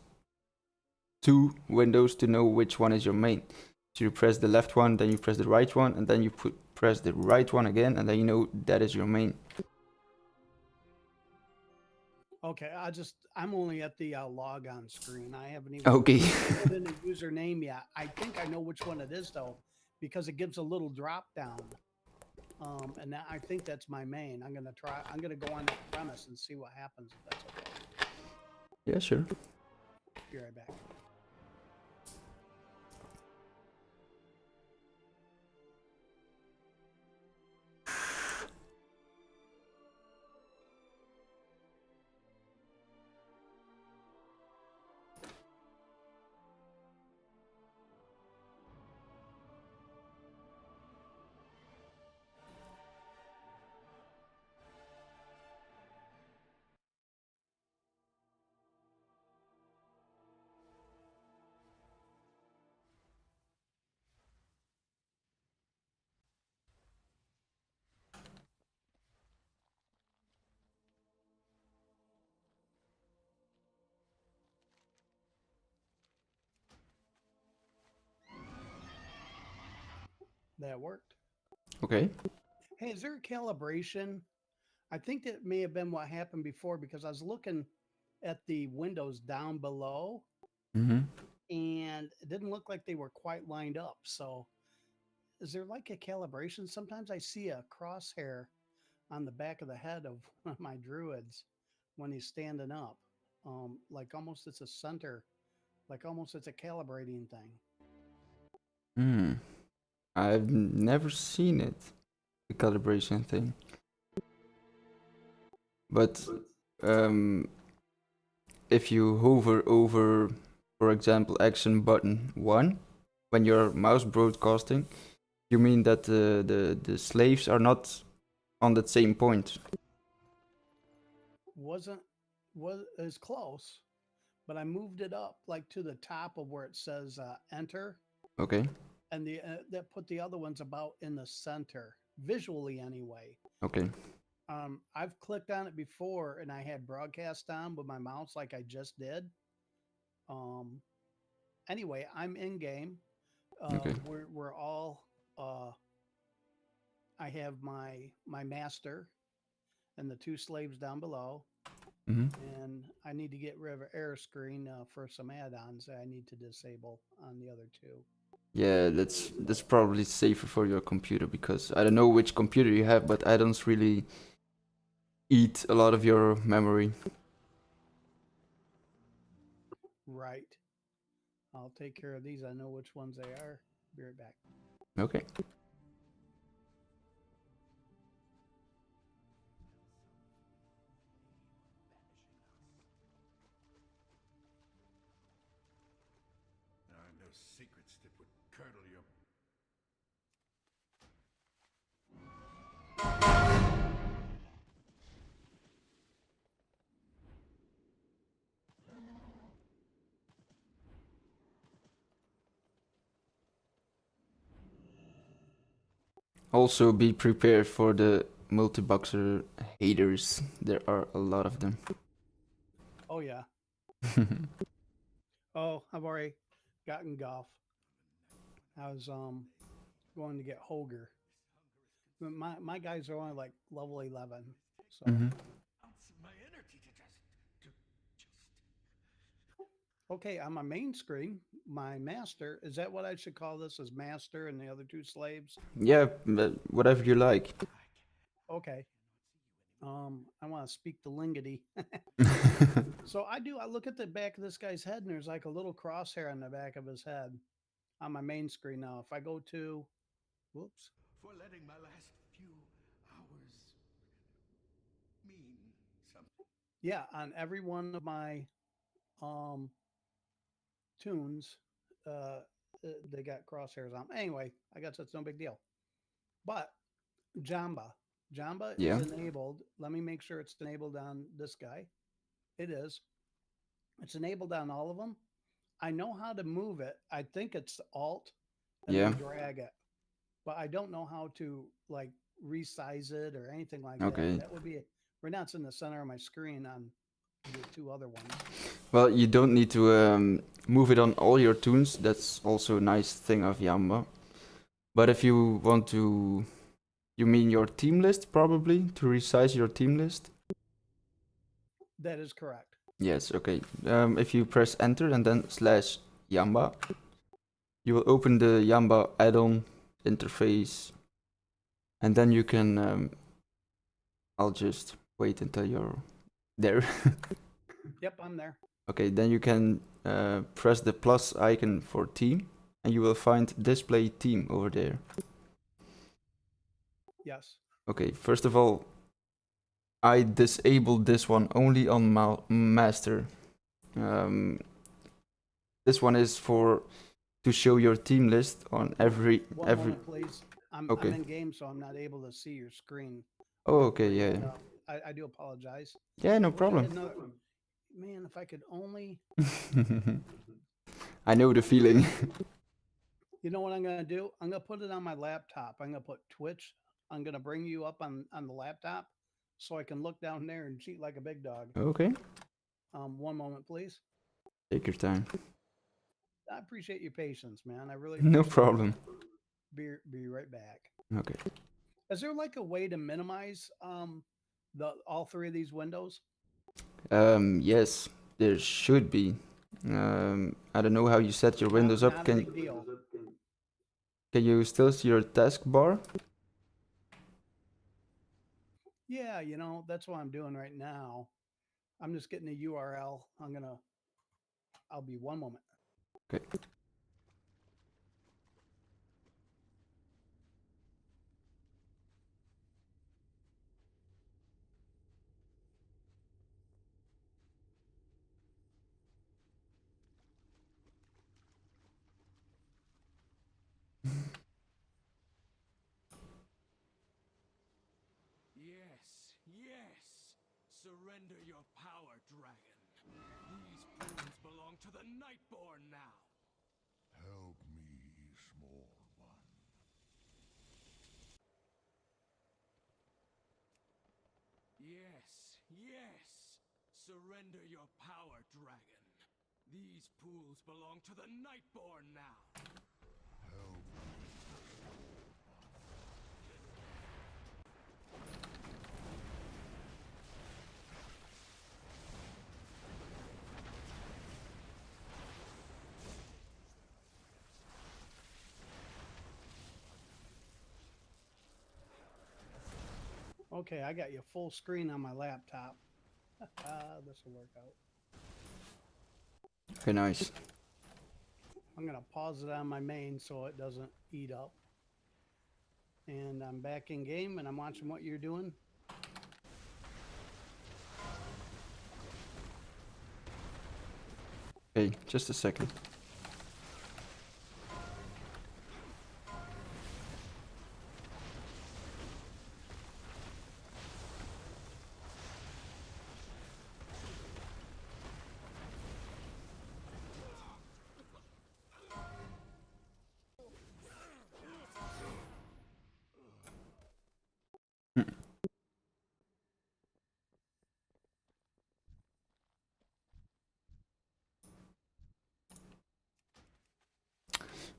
two windows to know which one is your main. So you press the left one, then you press the right one, and then you press the right one again, and then you know that is your main. okay, I'm only at the log on screen. I haven't even Okay. put in a username yet. I think I know which one it is though, because it gives a little drop down. And I think that's my main. I'm gonna go on that premise and see what happens if that's okay. Yeah, sure. Be right back. That worked. Okay. Hey, is there a calibration? I think that may have been what happened before because I was looking at the windows down below Mm-hmm. and it didn't look like they were quite lined up. So, is there like a calibration? Sometimes I see a crosshair on the back of the head of one of my druids when he's standing up. Like almost it's a center, like almost it's a calibrating thing. Hmm. I've never seen it, the calibration thing. But um, if you hover over, for example, action button 1, when you're mouse broadcasting, you mean that the slaves are not on that same point. Wasn't was is close, but I moved it up like to the top of where it says enter, Okay. and the that put the other ones about in the center visually anyway. Okay. I've clicked on it before, and I had broadcast on with my mouse like I just did. Um, anyway, I'm in game. Okay. We're all. I have my master and the two slaves down below, Mm-hmm. and I need to get rid of error screen for some add-ons that I need to disable on the other two. Yeah, that's probably safer for your computer because I don't know which computer you have, but add-ons really eat a lot of your memory. Right. I'll take care of these. I know which ones they are. Be right back. Okay. There are no secrets that would curdle your. Also be prepared for the multi-boxer haters. There are a lot of them. Oh yeah. Oh, I've already gotten golf. I was going to get Hoger. My guys are only like level 11. So Mm-hmm. Ounce of my energy to just. okay, on my main screen, my master, is that what I should call this as master and the other two slaves? Yeah, whatever you like. Okay. I want to speak the lingity. So I look at the back of this guy's head and there's like a little crosshair on the back of his head on my main screen now. If I go to whoops. For letting my last few hours mean something. Yeah, on every one of my um tunes, uh they got crosshairs on. Anyway, I guess that's no big deal. But Jamba, Jamba Yeah. is enabled. Let me make sure it's enabled on this guy. It is. It's enabled on all of them. I know how to move it. I think it's Alt and Yeah. then drag it, but I don't know how to like resize it or anything like Okay. that. That would be right now. It's in the center of my screen on the two other ones. Well, you don't need to move it on all your tunes. That's also a nice thing of Yamba. But if you want to, you mean your team list probably to resize your team list? That is correct. Yes. Okay. If you press enter and then slash Yamba, you will open the Yamba add-on interface, and then you can. I'll just wait until you're there. Yep, I'm there. Okay, then you can press the plus icon for team, and you will find display team over there. Yes. Okay, first of all, I disabled this one only on master. This one is for to show your team list on every. One moment, please. Okay. I'm in game, so I'm not able to see your screen. Oh, okay, yeah. I do apologize. Yeah, no I wish I problem. had another- Man, if I could only. I know the feeling. You know what I'm gonna do? I'm gonna put it on my laptop. I'm gonna put Twitch. I'm gonna bring you up on the laptop, so I can look down there and cheat like a big dog. Okay, One moment, please. take your time. I appreciate your patience, man. I really No appreciate it. problem. Be right back. Okay. Is there like a way to minimize the all three of these windows? Yes, there should be. I don't know how you set your windows up. Not a big deal. Can you still see your taskbar? Yeah, you know, that's what I'm doing right now. I'm just getting a URL. I'll be one moment. Okay. Yes, yes. Surrender your power, dragon. These pools belong to the Nightborn now. Help me, small one. Yes, yes. Surrender your power, dragon. These pools belong to the Nightborn now. Help me, Okay, I got you full screen on my laptop. This will work out. Okay, nice. I'm gonna pause it on my main so it doesn't eat up. And I'm back in game and I'm watching what you're doing. Okay, just a second.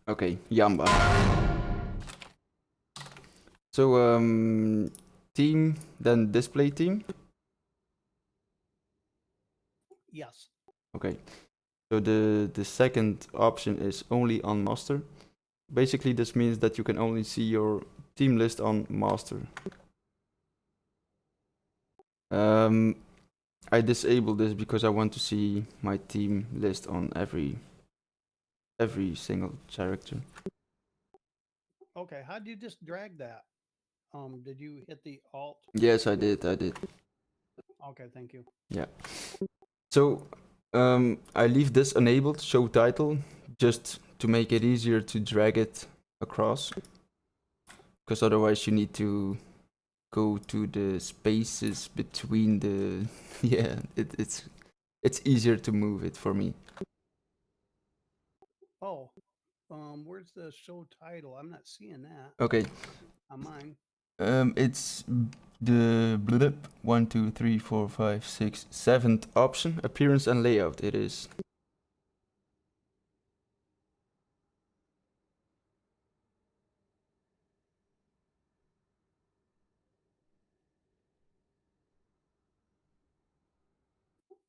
Okay, Yamba. So, team, then display team. Yes. Okay. So the second option is only on master. Basically, this means that you can only see your team list on master. I disable this because I want to see my team list on every single character. Okay, how did you just drag that? Did you hit the Alt? Yes, I did. Okay, thank you. Yeah. So I leave this enabled, show title, just to make it easier to drag it across, because otherwise you need to go to the spaces between the yeah, it's easier to move it for me. Oh, where's the show title? I'm not seeing that Okay, on mine. it's the blip 1, 2, 3, 4, 5, 6, 7th option, appearance and layout. It is.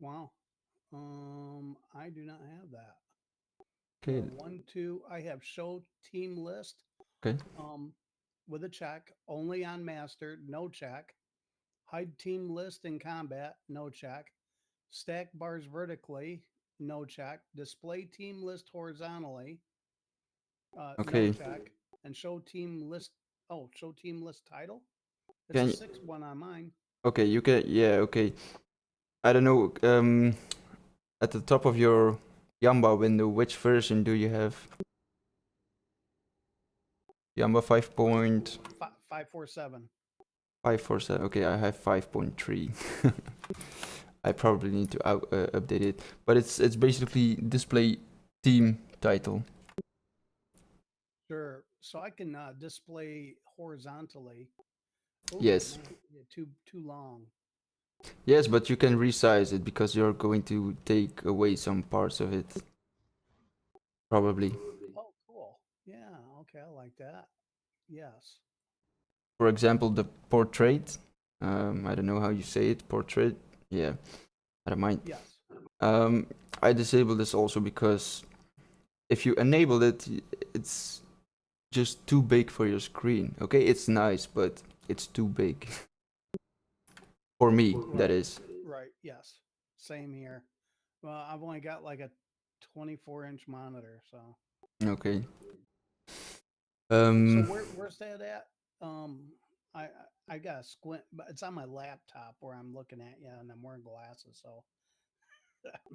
Wow. I do not have that. Okay. 1, 2. I have show team list. Okay. With a check. Only on master, no check. Hide team list in combat, no check. Stack bars vertically, no check. Display team list horizontally, no Okay. check. And show team list. Oh, show team list title. It's Can a y- 6th one on mine. Okay, you can. Yeah. Okay. I don't know. At the top of your Yamba window, which version do you have? Yamba 5.547. 547. Okay, I have 5.3. I probably need to update it, but it's basically display team title. Sure. So I can display horizontally. Ooh, Yes. man, yeah, too long. Yes, but you can resize it because you're going to take away some parts of it. Probably. Oh, cool. Yeah. Okay. I like that. Yes. For example, the portrait. I don't know how you say it. Portrait. Yeah. I don't mind. Yes. I disable this also because if you enable it, it's just too big for your screen. Okay, it's nice, but it's too big. For me, that is. Right. Yes. Same here. Well, I've only got like a 24-inch monitor, so. Okay. So where's that at? I I got a squint, but it's on my laptop where I'm looking at you, and I'm wearing glasses, so.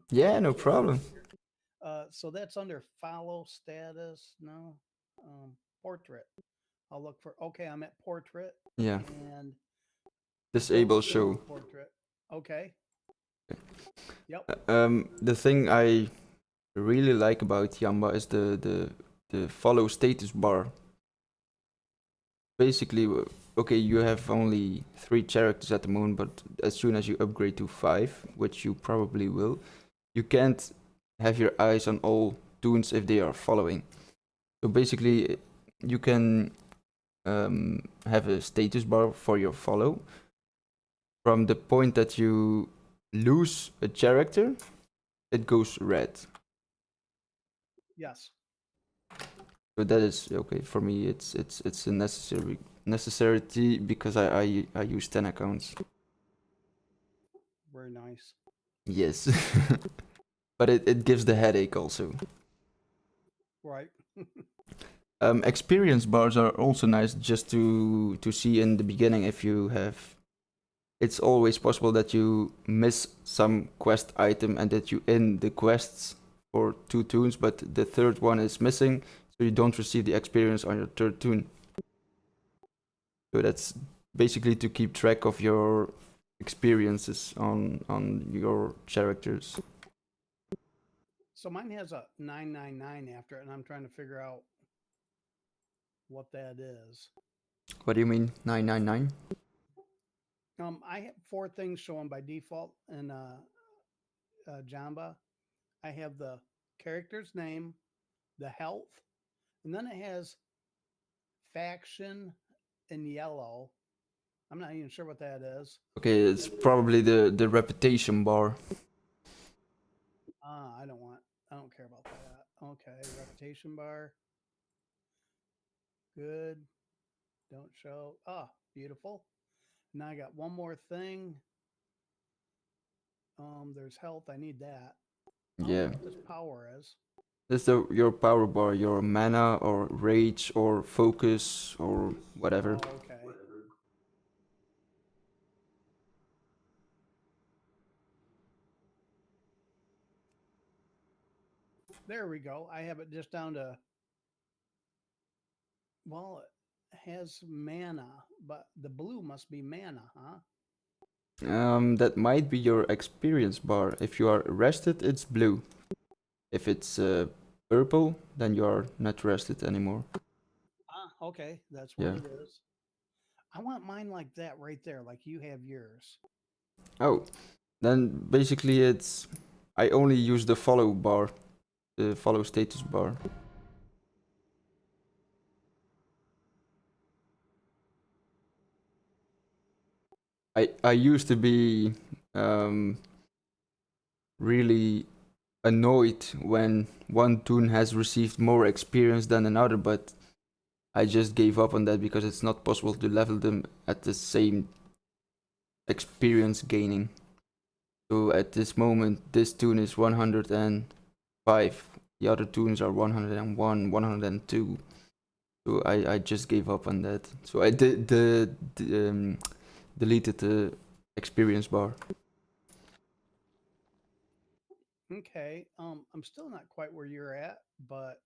Yeah, no problem. So that's under follow status. No, portrait. I'll look for. Okay, I'm at portrait. Yeah. And Disable show. portrait. Okay. Yep. The thing I really like about Yamba is the follow status bar. Basically, okay, you have only 3 characters at the moment, but as soon as you upgrade to 5, which you probably will, you can't have your eyes on all toons if they are following. So basically, you can have a status bar for your follow. From the point that you lose a character, it goes red. Yes. So that is okay for me. It's a necessity because I use 10 accounts. Very nice. Yes. But it gives the headache also. Right. Experience bars are also nice just to see in the beginning if you have. It's always possible that you miss some quest item and that you end the quests for 2 toons, but the third one is missing, so you don't receive the experience on your third toon. So that's basically to keep track of your experiences on your characters. So mine has a 999 after it, and I'm trying to figure out what that is. What do you mean 999? I have 4 things showing by default in Jamba. I have the character's name, the health, and then it has faction in yellow. I'm not even sure what that is. Okay, it's probably the reputation bar. I don't care about that. Okay, reputation bar. Good. Don't show. Ah, beautiful. Now I got one more thing. There's health. I need that. I don't know Yeah. what this power is. That's your power bar, your mana or rage or focus or whatever. Oh, okay. There we go. I have it just down to, well, it has mana, but the blue must be mana, huh? That might be your experience bar. If you are rested, it's blue. If it's purple, then you are not rested anymore. Ah, okay. That's what Yeah. it is. I want mine like that right there, like you have yours. Oh, then basically it's... I only use the follow bar, the follow status bar. I used to be really annoyed when one toon has received more experience than another, but I just gave up on that because it's not possible to level them at the same experience gaining. So at this moment, this toon is 105. The other toons are 101, 102. So I just gave up on that. So I deleted the experience bar. Okay. I'm still not quite where you're at, but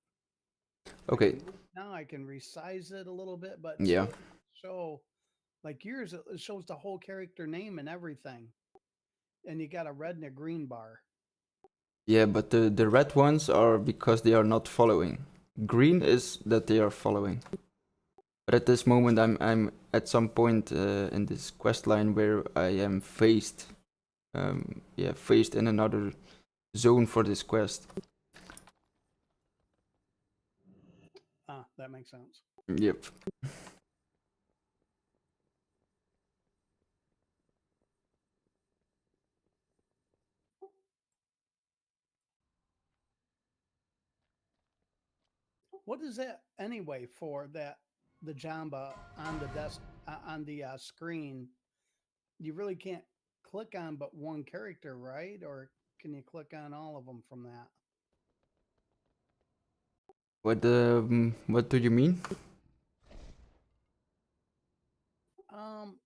Okay. now I can resize it a little bit, but Yeah. still show like yours. It shows the whole character name and everything, and you got a red and a green bar. Yeah, but the red ones are because they are not following. Green is that they are following. But at this moment, I'm at some point in this quest line where I am faced, faced in another zone for this quest. Ah, that makes sense. Yep. What is that anyway for that the Jamba on the desk on the screen? You really can't click on but one character, right? Or can you click on all of them from that? What do you mean? Um,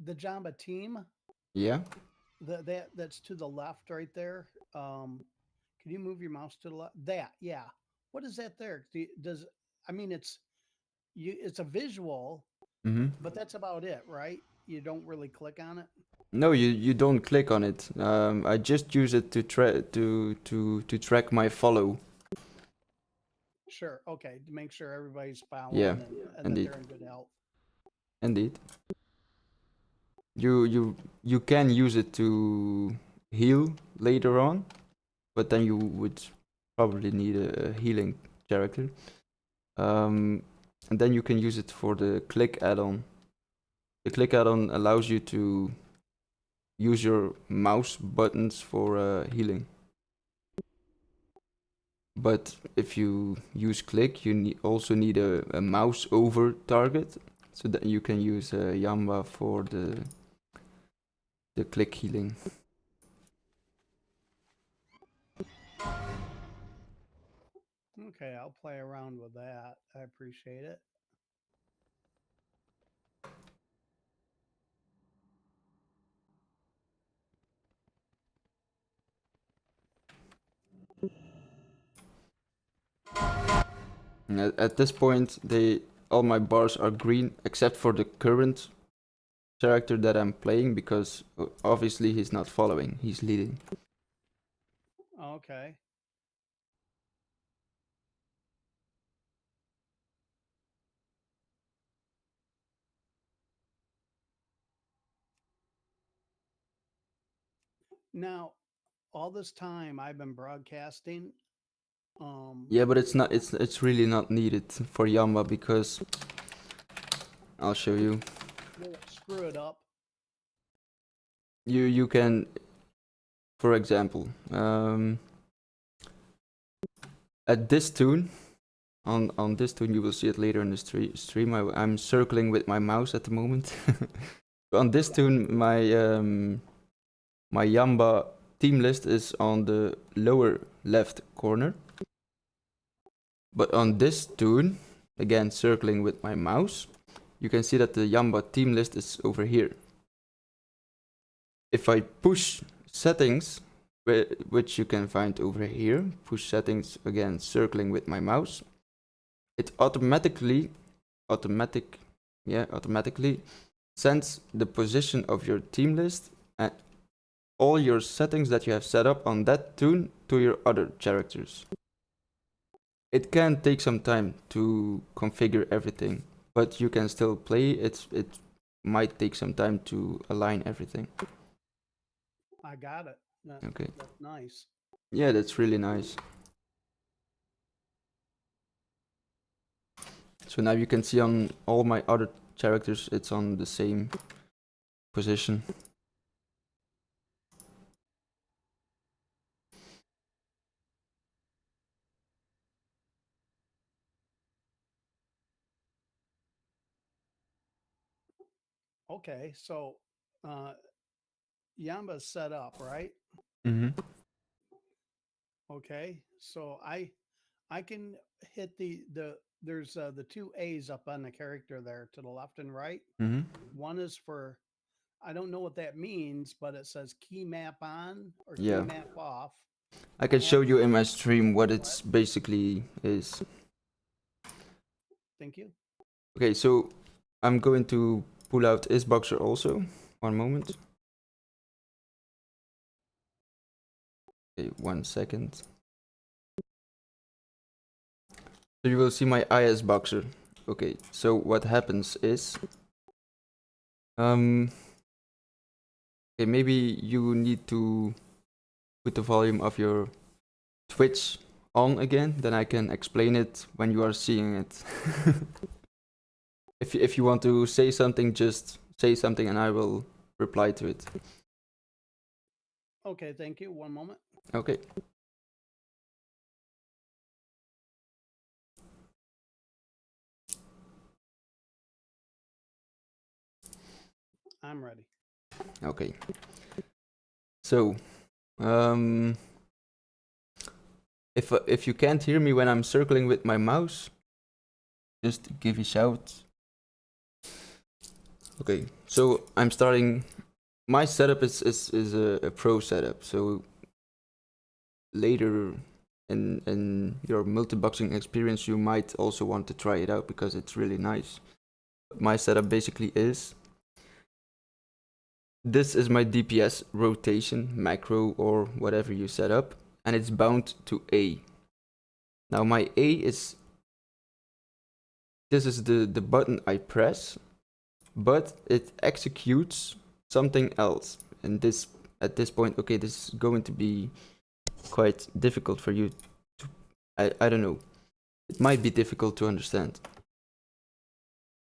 the Jamba team, Yeah. that's to the left right there. Can you move your mouse to the left? That, yeah. What is that there? Does I mean it's a visual, Mm-hmm. but that's about it, right? You don't really click on it. No, you don't click on it. I just use it to track my follow. Sure. Okay. To make sure everybody's Yeah, following and that indeed, they're in good health. indeed. You can use it to heal later on, but then you would probably need a healing character. And then you can use it for the click add-on. The click add-on allows you to use your mouse buttons for healing. But if you use click, you also need a mouse over target, so that you can use Yamba for the click healing. Okay, I'll play around with that. I appreciate it. And at this point, all my bars are green except for the current character that I'm playing, because obviously he's not following, he's leading. Okay. Now, all this time I've been broadcasting. Yeah, but it's really not needed for Yamba, because I'll show you. Will it screw it up? You can, for example, at this tune, on this tune, you will see it later in the stream. I'm circling with my mouse at the moment. On this tune, my Yamba team list is on the lower left corner. But on this tune, again circling with my mouse, you can see that the Yamba team list is over here. If I push settings which you can find over here. Push settings, again, circling with my mouse. It automatically sends the position of your team list and all your settings that you have set up on that toon to your other characters. It can take some time to configure everything, but you can still play. It might take some time to align everything. I got it. Okay. That's nice. Yeah, that's really nice. So now you can see on all my other characters, it's on the same position. Okay, so Yamba's set up, right? Mm-hmm. Okay, so I can hit there's the two A's up on the character there to the left and right. Mm-hmm. One is for, I don't know what that means, but it says key map on or Yeah. key map off. I can show And- you in my stream what it's basically is. Thank you. Okay, so I'm going to pull out Isboxer also. One moment. Okay, 1 second. So you will see my Isboxer. Okay, so what happens is, okay, maybe you need to put the volume of your Twitch on again, then I can explain it when you are seeing it. If you want to say something, just say something and I will reply to it. Okay, thank you. One moment. Okay. I'm ready. Okay. So, if you can't hear me when I'm circling with my mouse, just give a shout. Okay, so I'm starting. My setup is a pro setup. So later in your multi-boxing experience, you might also want to try it out because it's really nice. My setup basically is. This is my DPS rotation macro or whatever you set up, and it's bound to A. Now my A is, this is the button I press, but it executes something else. And this, at this point, okay, this is going to be quite difficult for you to, I don't know. It might be difficult to understand.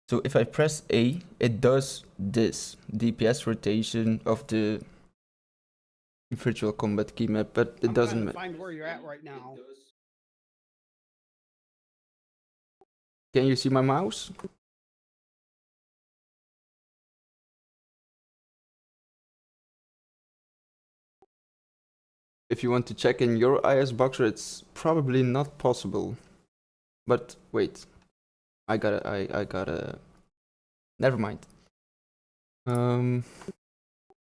So if I press A, it does this DPS rotation of the virtual combat key map, but it I'm doesn't trying to matter. find where you're at right now. Can you see my mouse? If you want to check in your Isboxer, it's probably not possible. But wait, I gotta. Never mind.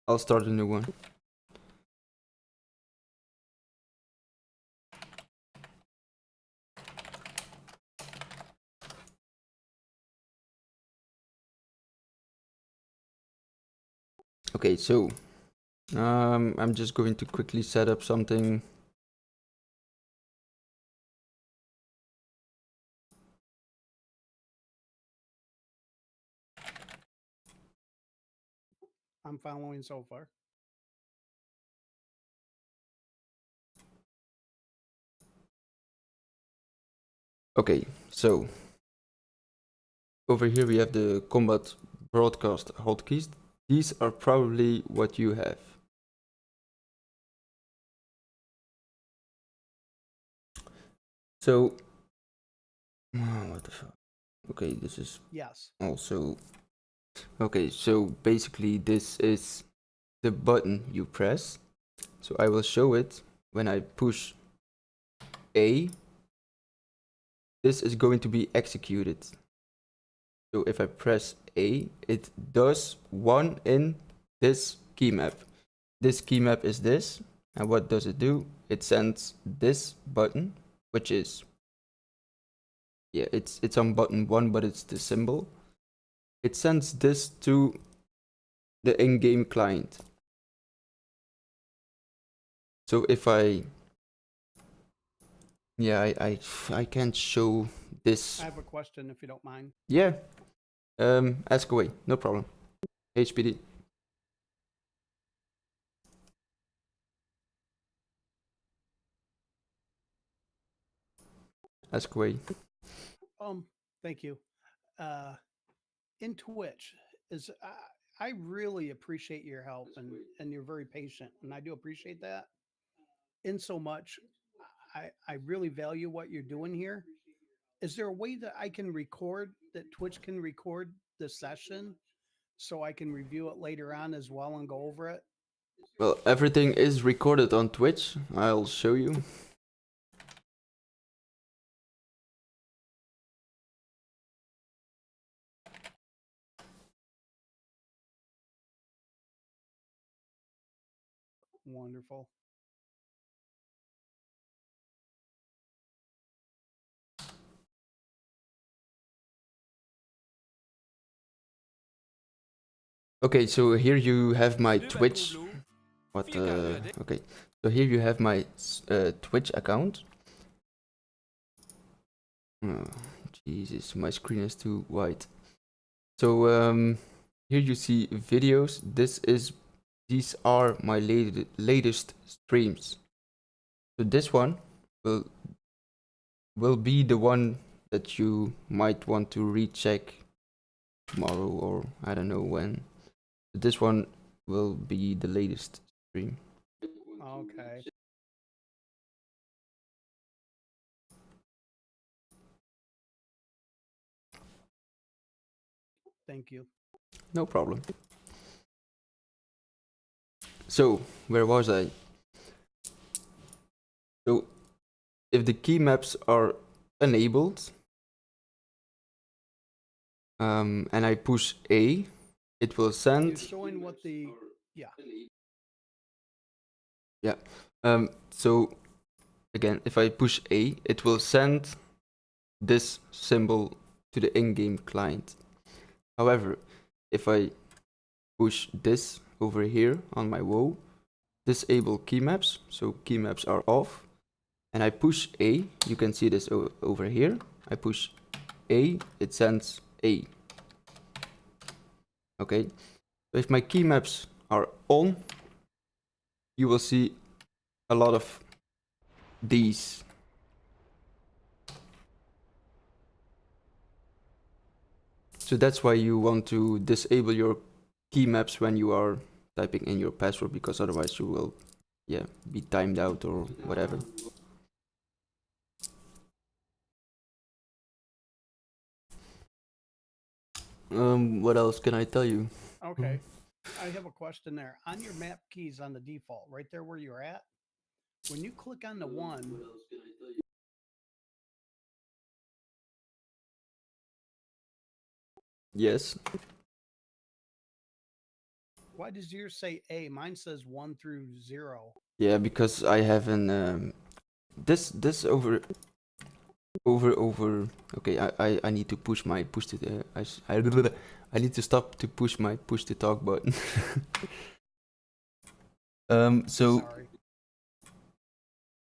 I'll start a new one. Okay, so I'm just going to quickly set up something. I'm following so far. Okay, so over here we have the combat broadcast hotkeys. These are probably what you have. So, what the fuck? Okay, this is Yes. also, okay, so basically this is the button you press. So I will show it when I push A. This is going to be executed. So if I press A, it does one in this key map. This key map is this. And what does it do? It sends this button, which is, yeah, it's on button 1, but it's the symbol. It sends this to the in-game client. So if I can't show this. I have a question if you don't mind. Yeah, ask away, no problem. HPD. Ask away. Thank you. Uh, in Twitch is I really appreciate your help and you're very patient and I do appreciate that. In so much, I really value what you're doing here. Is there a way that I can record that Twitch can record the session so I can review it later on as well and go over it? Well, everything is recorded on Twitch. I'll show you. Wonderful. Okay, so here you have my Twitch. What? Okay, so here you have my Twitch account. Oh, Jesus, my screen is too wide. So here you see videos. These are my latest streams. So this one will be the one that you might want to recheck tomorrow or I don't know when. But this one will be the latest stream. Okay. Thank you. No problem. So, where was I? So, if the key maps are enabled, and I push A, it will You're send. showing what the yeah. Yeah. So, again, if I push A, it will send this symbol to the in-game client. However, if I push this over here on my WoW, disable key maps, so key maps are off, and I push A, you can see this over here. I push A, it sends A. Okay, so if my key maps are on, you will see a lot of these. So that's why you want to disable your key maps when you are typing in your password, because otherwise you will, yeah, be timed out or whatever. What else can I tell you? Okay. I have a question there. On your map keys on the default, right there where you're at, when you click on the one, Yes. why does yours say A? Mine says 1 through 0. Yeah, because I have an this over. Okay, I need to push my push to I need to stop to push my push to talk button. So Sorry.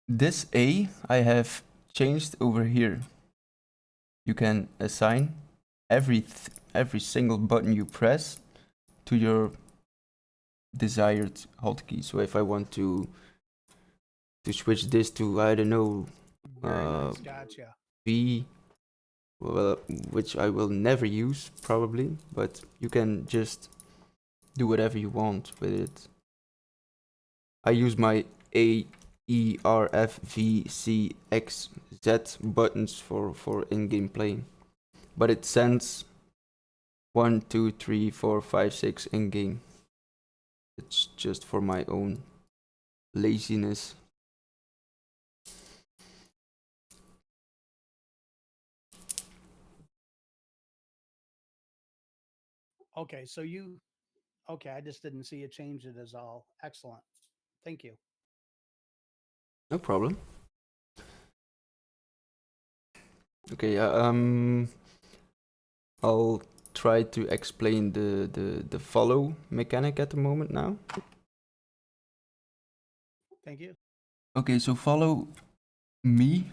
this A I have changed over here. You can assign every single button you press to your desired hotkey. So if I want to switch this to, I don't know, Very nice. Gotcha. V, well, which I will never use probably, but you can just do whatever you want with it. I use my A, E, R, F, V, C, X, Z buttons for in-game playing, but it sends 1, 2, 3, 4, 5, 6 in-game. It's just for my own laziness. Okay. So okay. I just didn't see you change it as all. Excellent. Thank you. No problem. Okay, I'll try to explain the follow mechanic at the moment now. Thank you. Okay, so follow me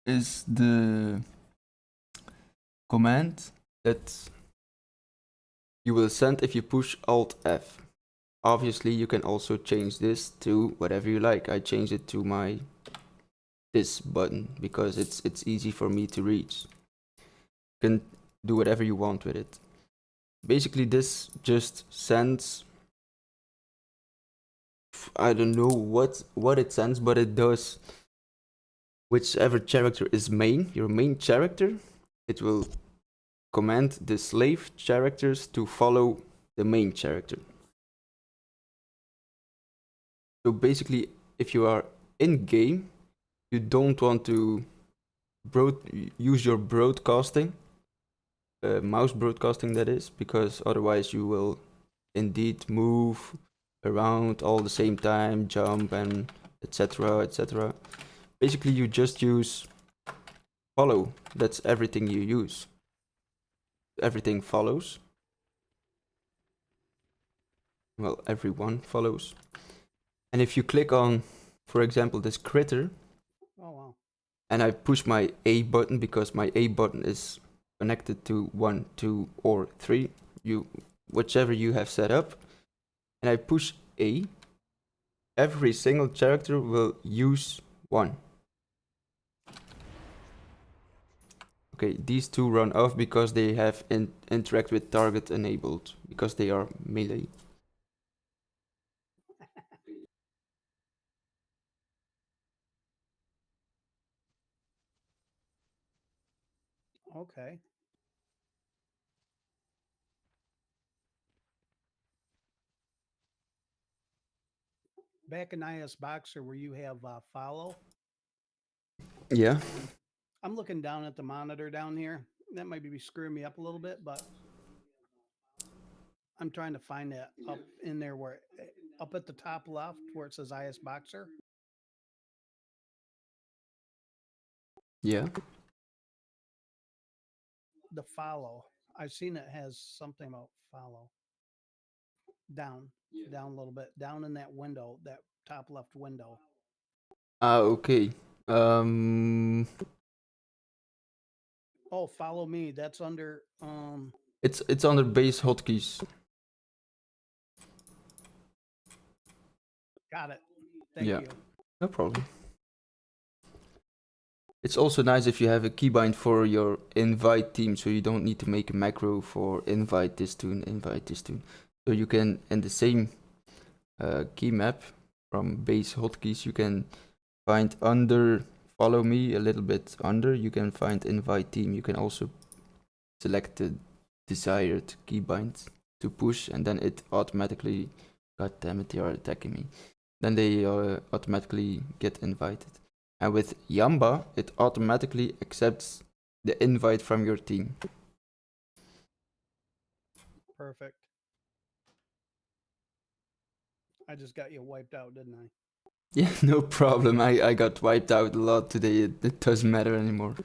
is the command that you will send if you push Alt F. Obviously, you can also change this to whatever you like. I changed it to this button because it's easy for me to reach. You can do whatever you want with it. Basically, this just sends, I don't know what it sends, but it does whichever character is main, your main character, it will command the slave characters to follow the main character. So basically, if you are in game, you don't want to use your broadcasting, mouse broadcasting that is, because otherwise you will indeed move around all the same time, jump and etc. etc. Basically, you just use follow. That's everything you use. Everything follows. Well, everyone follows. And if you click on, for example, this critter, Oh wow. and I push my A button because my A button is connected to 1, 2, or 3, whichever you have set up, and I push A, every single character will use 1. Okay, these two run off because they have interact with target enabled, because they are melee. Okay. Back in Isboxer where you have follow, Yeah. I'm looking down at the monitor down here. That might be screwing me up a little bit, but I'm trying to find that up in there where up at the top left where it says Isboxer. Yeah. The follow. I've seen it has something about follow. Down a little bit, down in that window, that top left window. Ah, okay. Um, Oh, follow me. That's under it's under base hotkeys. got it. Thank Yeah. you. No problem. It's also nice if you have a keybind for your invite team, so you don't need to make a macro for invite this tune, invite this tune. So you can, in the same key map from base hotkeys, you can find under follow me a little bit under, you can find invite team. You can also select the desired keybind to push, and then it automatically, god damn it, they are attacking me. Then they automatically get invited. And with Yamba, it automatically accepts the invite from your team. Perfect. I just got you wiped out, didn't I? Yeah, no problem. I got wiped out a lot today. It doesn't matter anymore.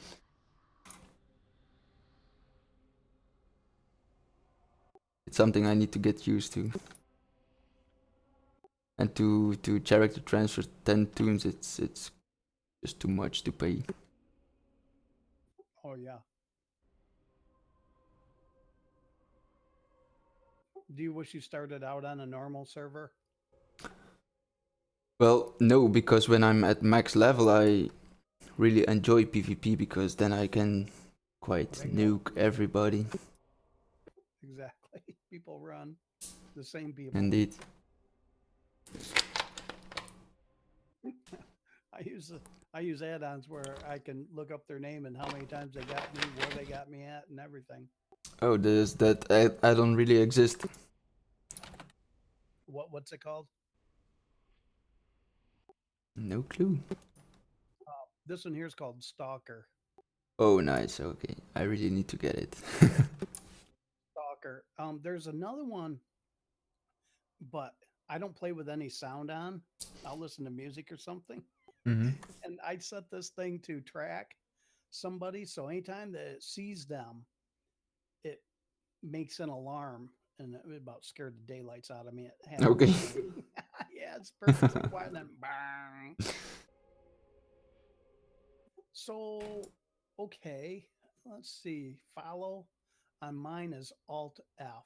It's something I need to get used to. And to character transfer 10 tunes, it's just too much to pay. Oh yeah. Do you wish you started out on a normal server? Well, no, because when I'm at max level, I really enjoy PvP because then I can quite Bingo. nuke everybody. Exactly. People run. The same people. Indeed. I use add-ons where I can look up their name and how many times they got me, where they got me at, and everything. Oh, does that add-on really exist? What's it called? No clue. This one here is called Stalker. Oh, nice. Okay, I really need to get it. Stalker. There's another one, but I don't play with any sound on. I'll listen to music or something, Mm-hmm. and I set this thing to track somebody. So anytime that it sees them, it makes an alarm, and it about scared the daylights out of me. It happened Okay. today. Yeah, it's perfectly quiet, and then bang. So, okay, let's see. Follow on mine is Alt F.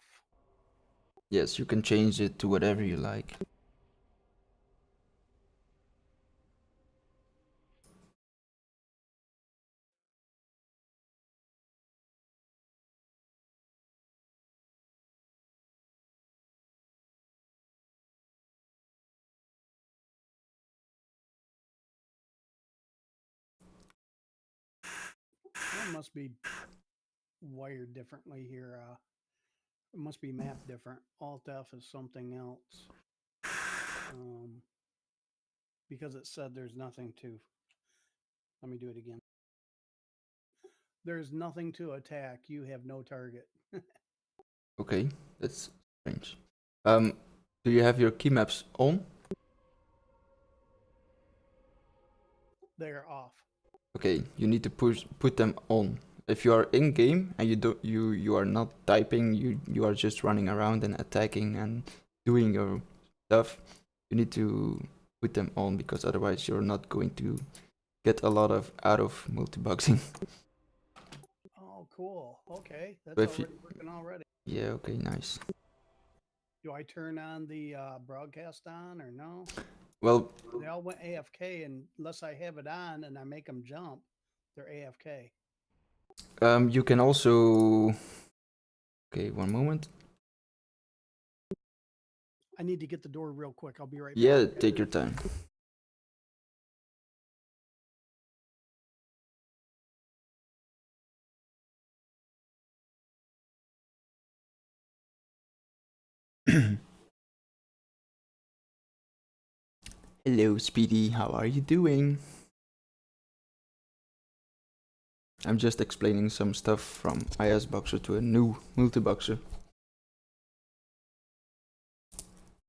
Yes, you can change it to whatever you like. That must be wired differently here. It must be mapped different. Alt F is something else. Um, because it said there's nothing to. Let me do it again. There's nothing to attack. You have no target. Okay, that's strange. Um, do you have your key maps on? They're off. Okay, you need to put them on. If you are in game and you are not typing, you are just running around and attacking and doing your stuff, you need to put them on because otherwise you're not going to get a lot of out of multiboxing. Oh, cool. Okay, So that's if you, already working already. yeah, okay, nice. Do I turn on the broadcast on or no? Well, They all went AFK unless I have it on and I make them jump. They're AFK. you can also. Okay, one moment. I need to get the door real quick. I'll be right back. Yeah, take your time. Hello, Speedy. How are you doing? I'm just explaining some stuff from Isboxer to a new multiboxer.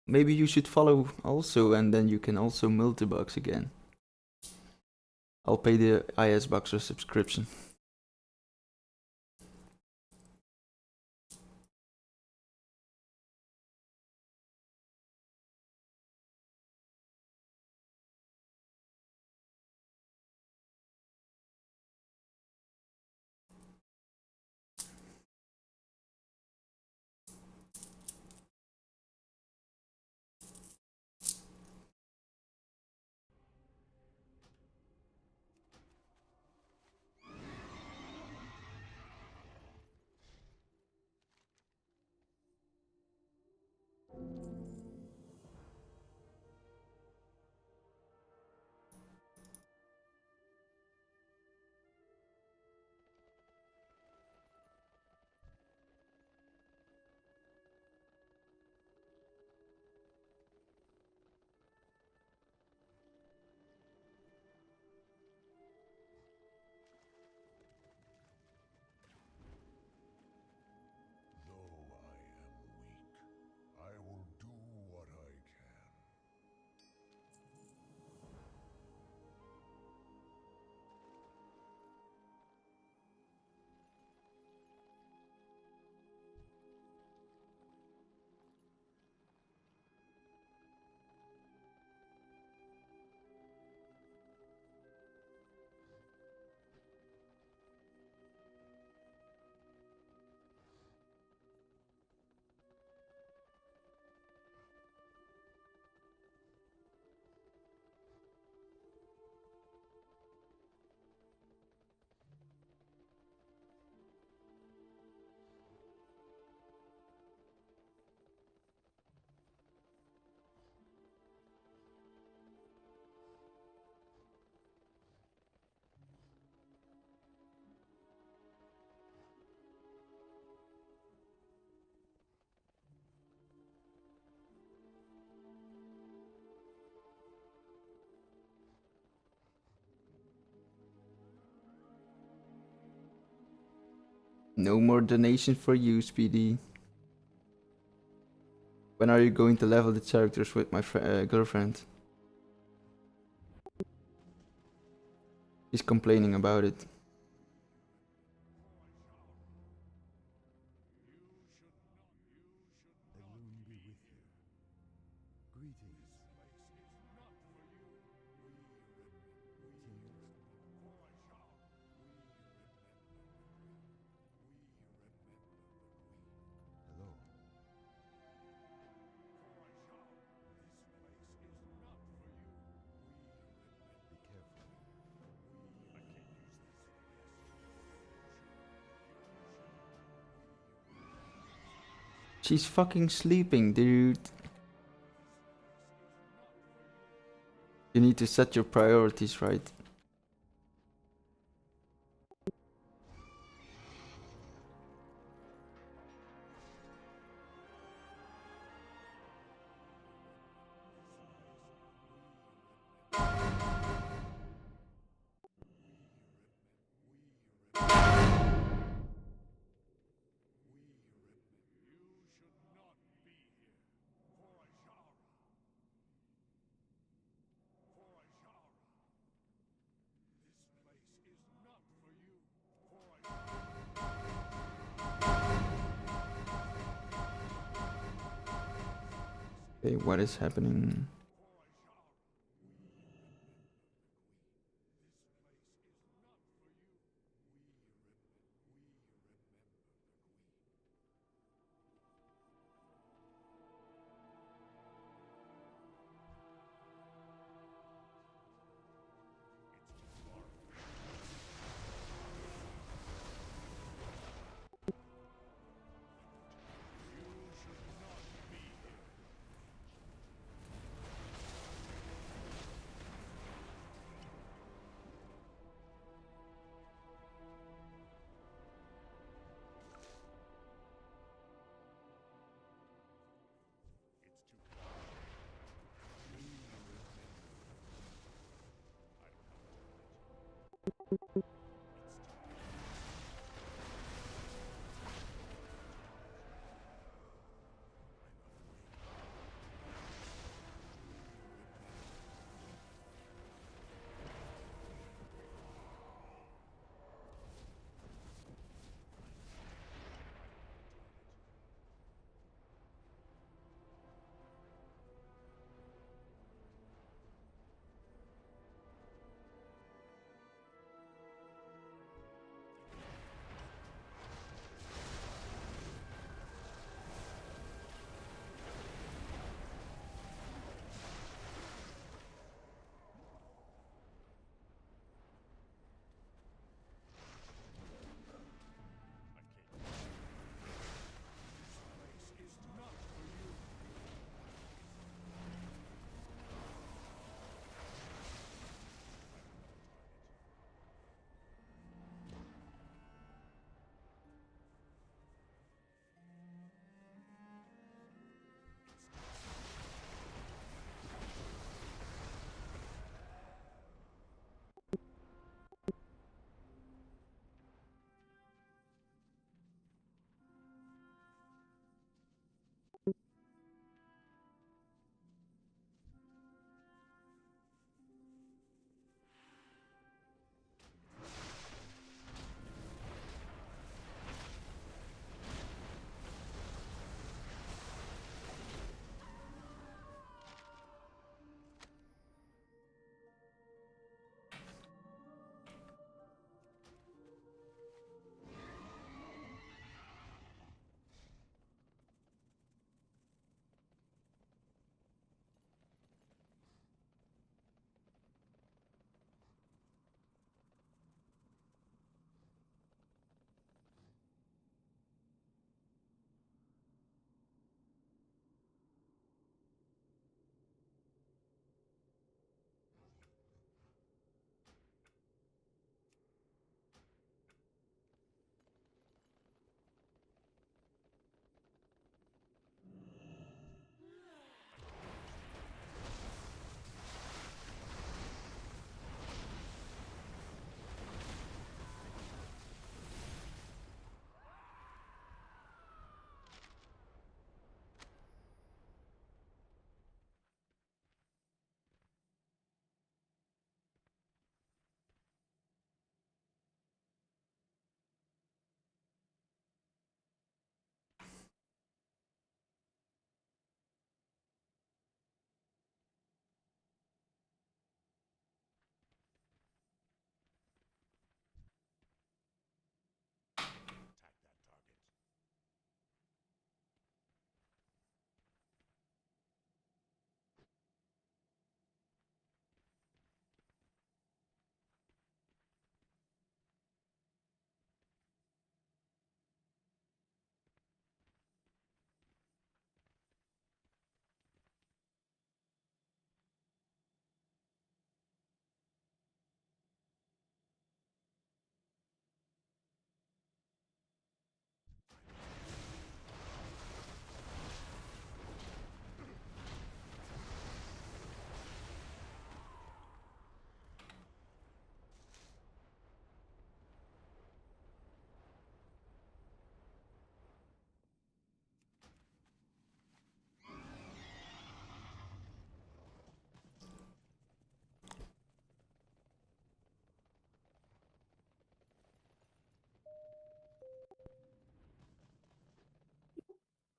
Maybe you should follow also, and then you can also multibox again. I'll pay the Isboxer subscription. Though I am weak, I will do what I can. No more donation for you, Speedy. When are you going to level the characters with my girlfriend? He's complaining about it. She's fucking sleeping, dude. You need to set your priorities right. Okay, what is happening?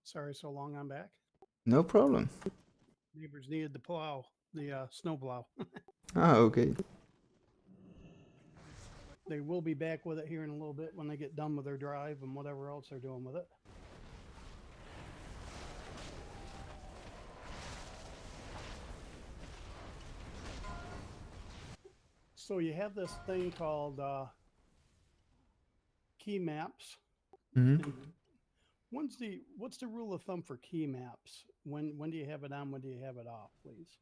Sorry, so long I'm back. No problem. Neighbors needed the plow, the snow plow. Ah, okay. They will be back with it here in a little bit when they get done with their drive and whatever else they're doing with it. So you have this thing called key maps. Hmm. And what's the rule of thumb for key maps? When do you have it on? When do you have it off, please?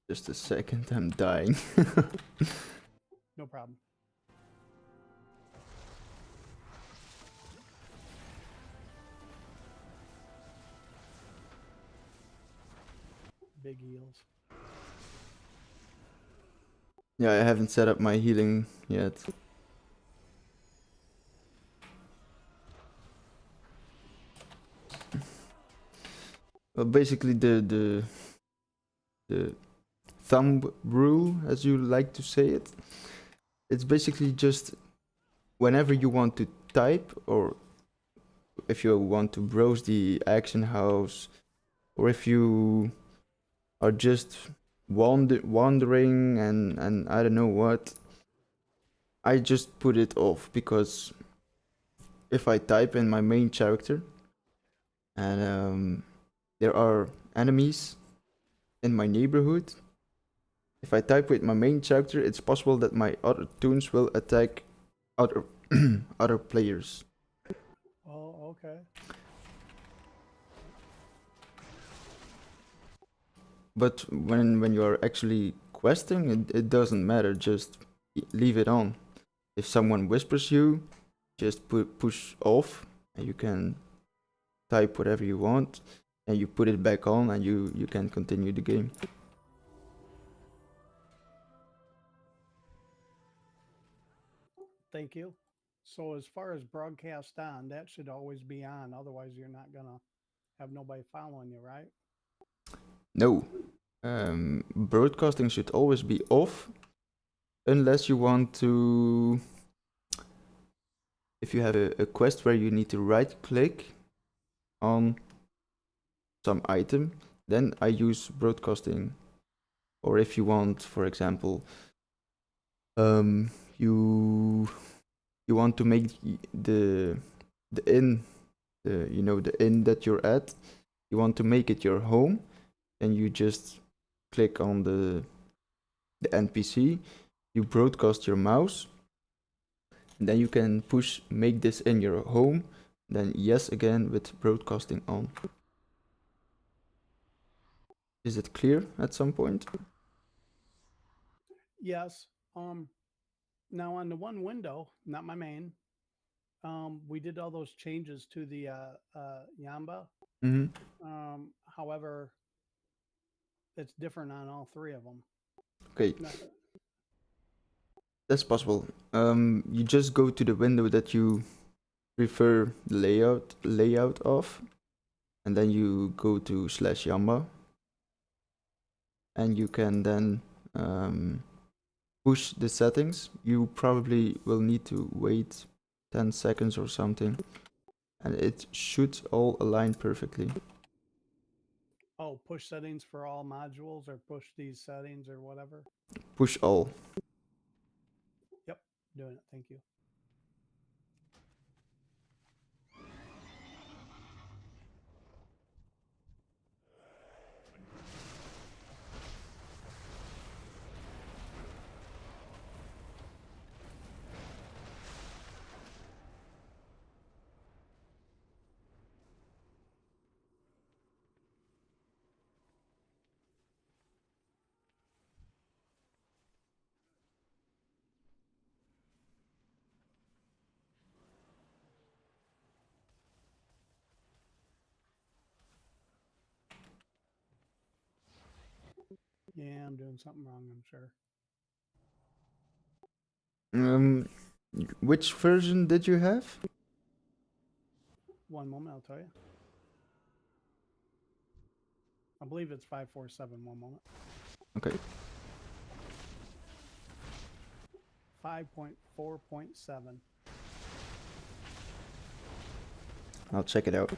Just a second, I'm dying. No problem. Big heals. Yeah, I haven't set up my healing yet. Well, basically the thumb rule, as you like to say it, it's basically just whenever you want to type, or if you want to browse the action house, or if you are just wandering and I don't know what, I just put it off, because if I type in my main character and there are enemies in my neighborhood, if I type with my main character, it's possible that my other toons will attack other other players. Oh, okay. But when you are actually questing, it doesn't matter. Just leave it on. If someone whispers you, just push off, and you can type whatever you want, and you put it back on, and you can continue the game. Thank you. So as far as broadcast on, that should always be on. Otherwise, you're not gonna have nobody following you, right? No, broadcasting should always be off, unless you want to. If you have a quest where you need to right click on some item, then I use broadcasting. Or if you want, for example, you want to make the inn, the inn that you're at, you want to make it your home, then you just click on the NPC, you broadcast your mouse, and then you can push make this in your home, then yes again with broadcasting on. Is it clear at some point? Yes. Now on the one window, not my main, we did all those changes to the Yamba. Mm-hmm. However, it's different on all three of them. Okay, that's possible. You just go to the window that you prefer the layout of, and then you go to /Yamba, and you can then push the settings. You probably will need to wait 10 seconds or something, and it should all align perfectly. Oh, push settings for all modules, or push these settings or whatever. Push all. Yep, doing it. Thank you. Yeah, I'm doing something wrong, I'm sure. Which version did you have? One moment, I'll tell you. I believe it's 547. One moment. Okay. 5.4.7. I'll check it out.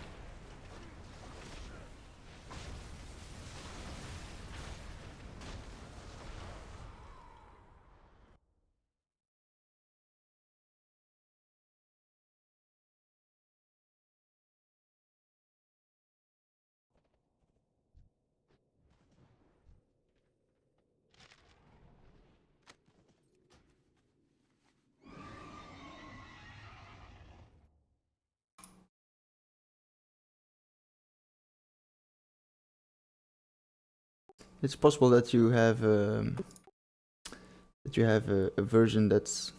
It's possible that you have a version that's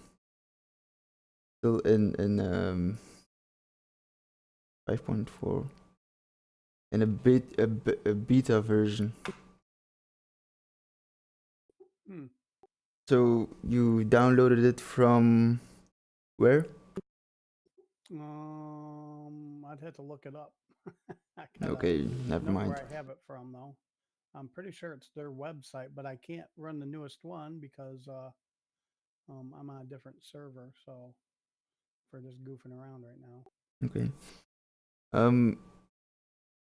still in 5.4 and a beta version. Hmm. So you downloaded it from where? I'd have to look it up. I gotta Okay, never know mind. where I have it from though. I'm pretty sure it's their website, but I can't run the newest one because I'm on a different server. So we're just goofing around right now. Okay.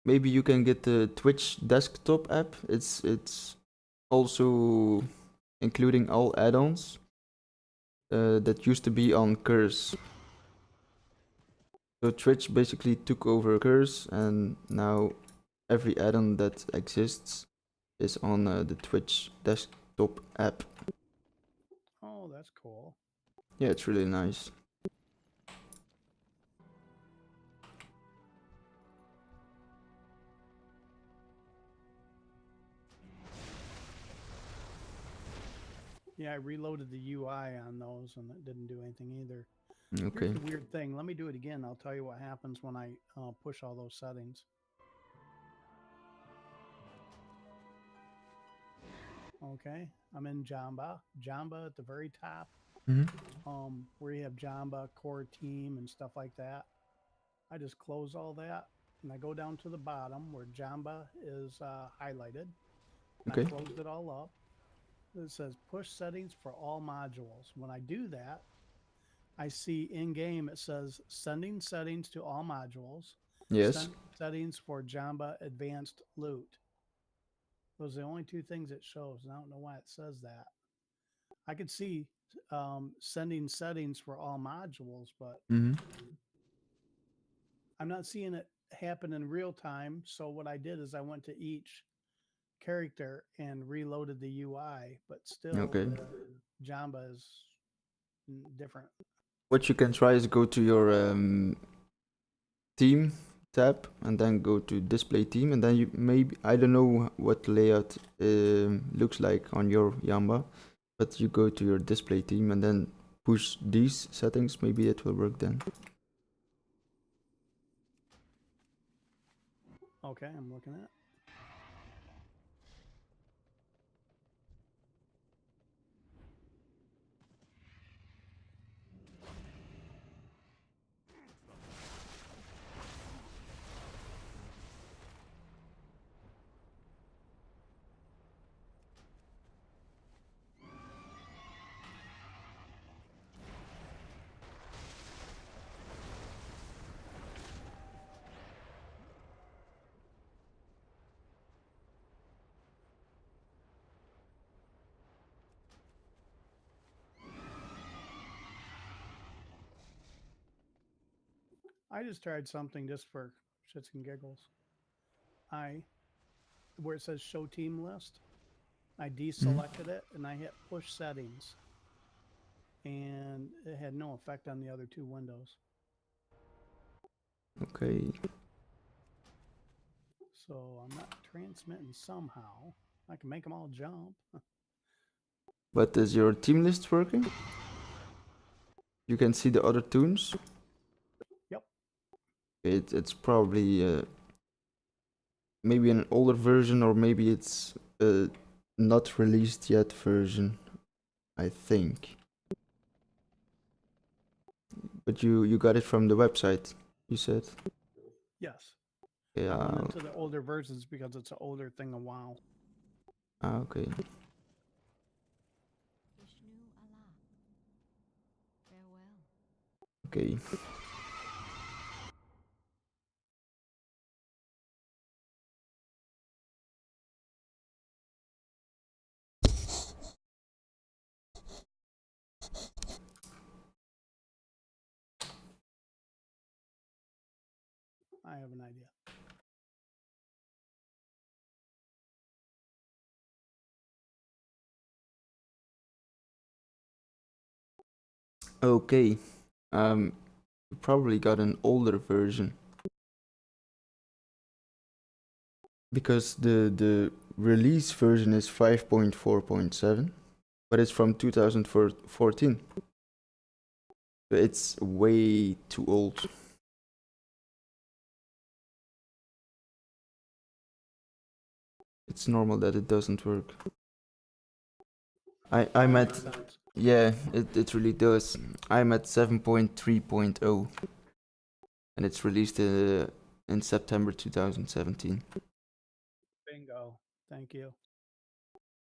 Maybe you can get the Twitch desktop app. It's also including all add-ons that used to be on Curse. So Twitch basically took over Curse, and now every add-on that exists is on the Twitch desktop app. Oh, that's cool. Yeah, it's really nice. Yeah, I reloaded the UI on those and it didn't do anything either. Okay. Here's the weird thing. Let me do it again. I'll tell you what happens when I push all those settings. Okay, I'm in Jamba. Jamba at the very top, where you have Jamba, core team, and stuff like that. I just close all that and I go down to the bottom where Jamba is highlighted. And Okay. I closed it all up. It says push settings for all modules. When I do that, I see in game it says sending settings to all modules. Yes. Settings for Jamba advanced loot. Those are the only two things it shows. And I don't know why it says that. I could see sending settings for all modules, but I'm not seeing it happen in real time. So what I did is I went to each character and reloaded the UI, but still Okay. Jamba is different. What you can try is go to your team tab and then go to display team, and then you maybe, I don't know what layout looks like on your Yamba, but you go to your display team and then push these settings. Maybe it will work then. Okay, I'm looking at. I just tried something just for shits and giggles. Where it says show team list, I deselected it and I hit push settings, and it had no effect on the other two windows. Okay. So I'm not transmitting somehow. I can make them all jump. But is your team list working? You can see the other tunes? Yep. It's probably maybe an older version, or maybe it's not released yet version, I think. But you got it from the website, you said? Yes. Yeah. I went into the older versions because it's an older thing of WoW. Ah, okay. Okay. I have an idea. Okay. You probably got an older version. Because the release version is 5.4.7, but it's from 2014. It's way too old. It's normal that it doesn't work. I'm That at makes sense. yeah, it really does. I'm at 7.3.0 and it's released in September 2017. Bingo. Thank you.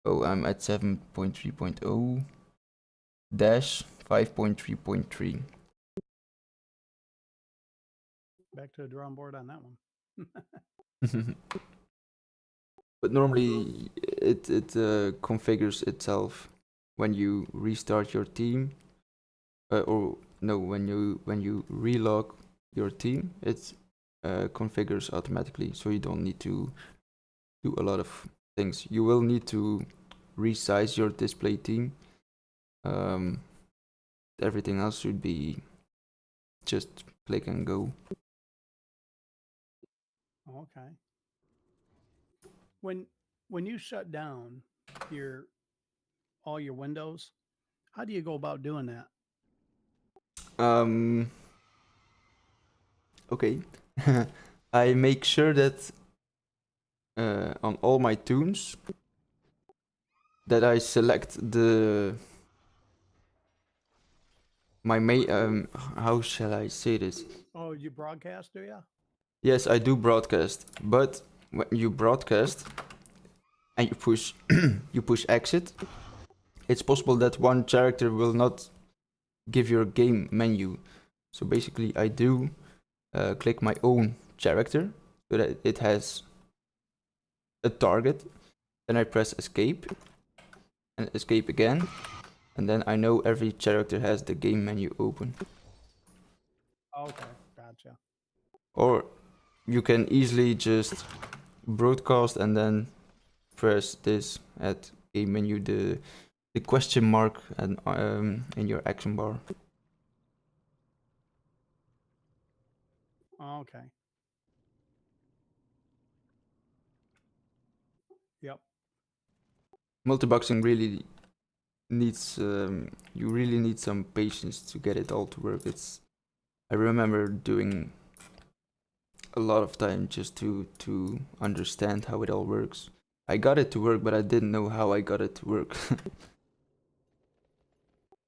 Oh, I'm at 7.3.0 dash 5.3.3. Back to the drawing board on that one. But normally it configures itself when you restart your team, or no, when you relog your team, it configures automatically, so you don't need to do a lot of things. You will need to resize your display team. Everything else should be just click and go. Okay. When you shut down your all your windows, how do you go about doing that? Okay. I make sure that on all my tunes that I select my main how shall I say this? Oh, you broadcast, do you? Yes, I do broadcast, but when you broadcast and you push you push exit, it's possible that one character will not give your game menu. So basically I do click my own character so that it has a target, then I press escape and escape again, and then I know every character has the game menu open. Okay, gotcha. Or you can easily just broadcast and then press this at game menu, the question mark and in your action bar. Okay. Yep. Multiboxing really needs you really need some patience to get it all to work. I remember doing a lot of time just to understand how it all works. I got it to work, but I didn't know how I got it to work.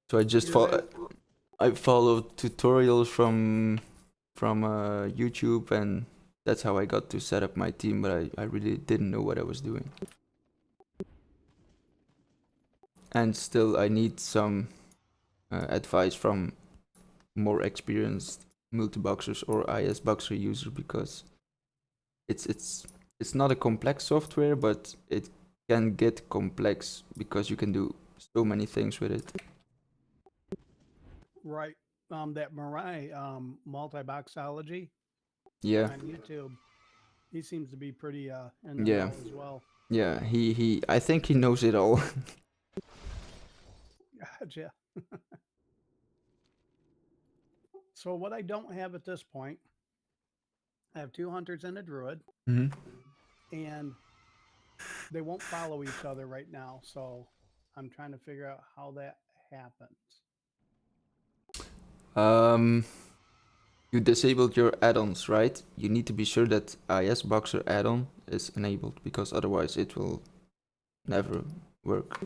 So I just I followed tutorials from YouTube, and that's how I got to set up my team. But I really didn't know what I was doing, and still I need some advice from more experienced multiboxers or Isboxer user, because it's not a complex software, but it can get complex because you can do so many things with it. Right. That Mirai multi-boxology Yeah, on YouTube, he seems to be pretty in the yeah, know as well. yeah. He I think he knows it all. Gotcha. So what I don't have at this point, I have two hunters and a druid, Mm-hmm. and they won't follow each other right now. So I'm trying to figure out how that happens. You disabled your add-ons, right? You need to be sure that Isboxer add-on is enabled, because otherwise it will never work.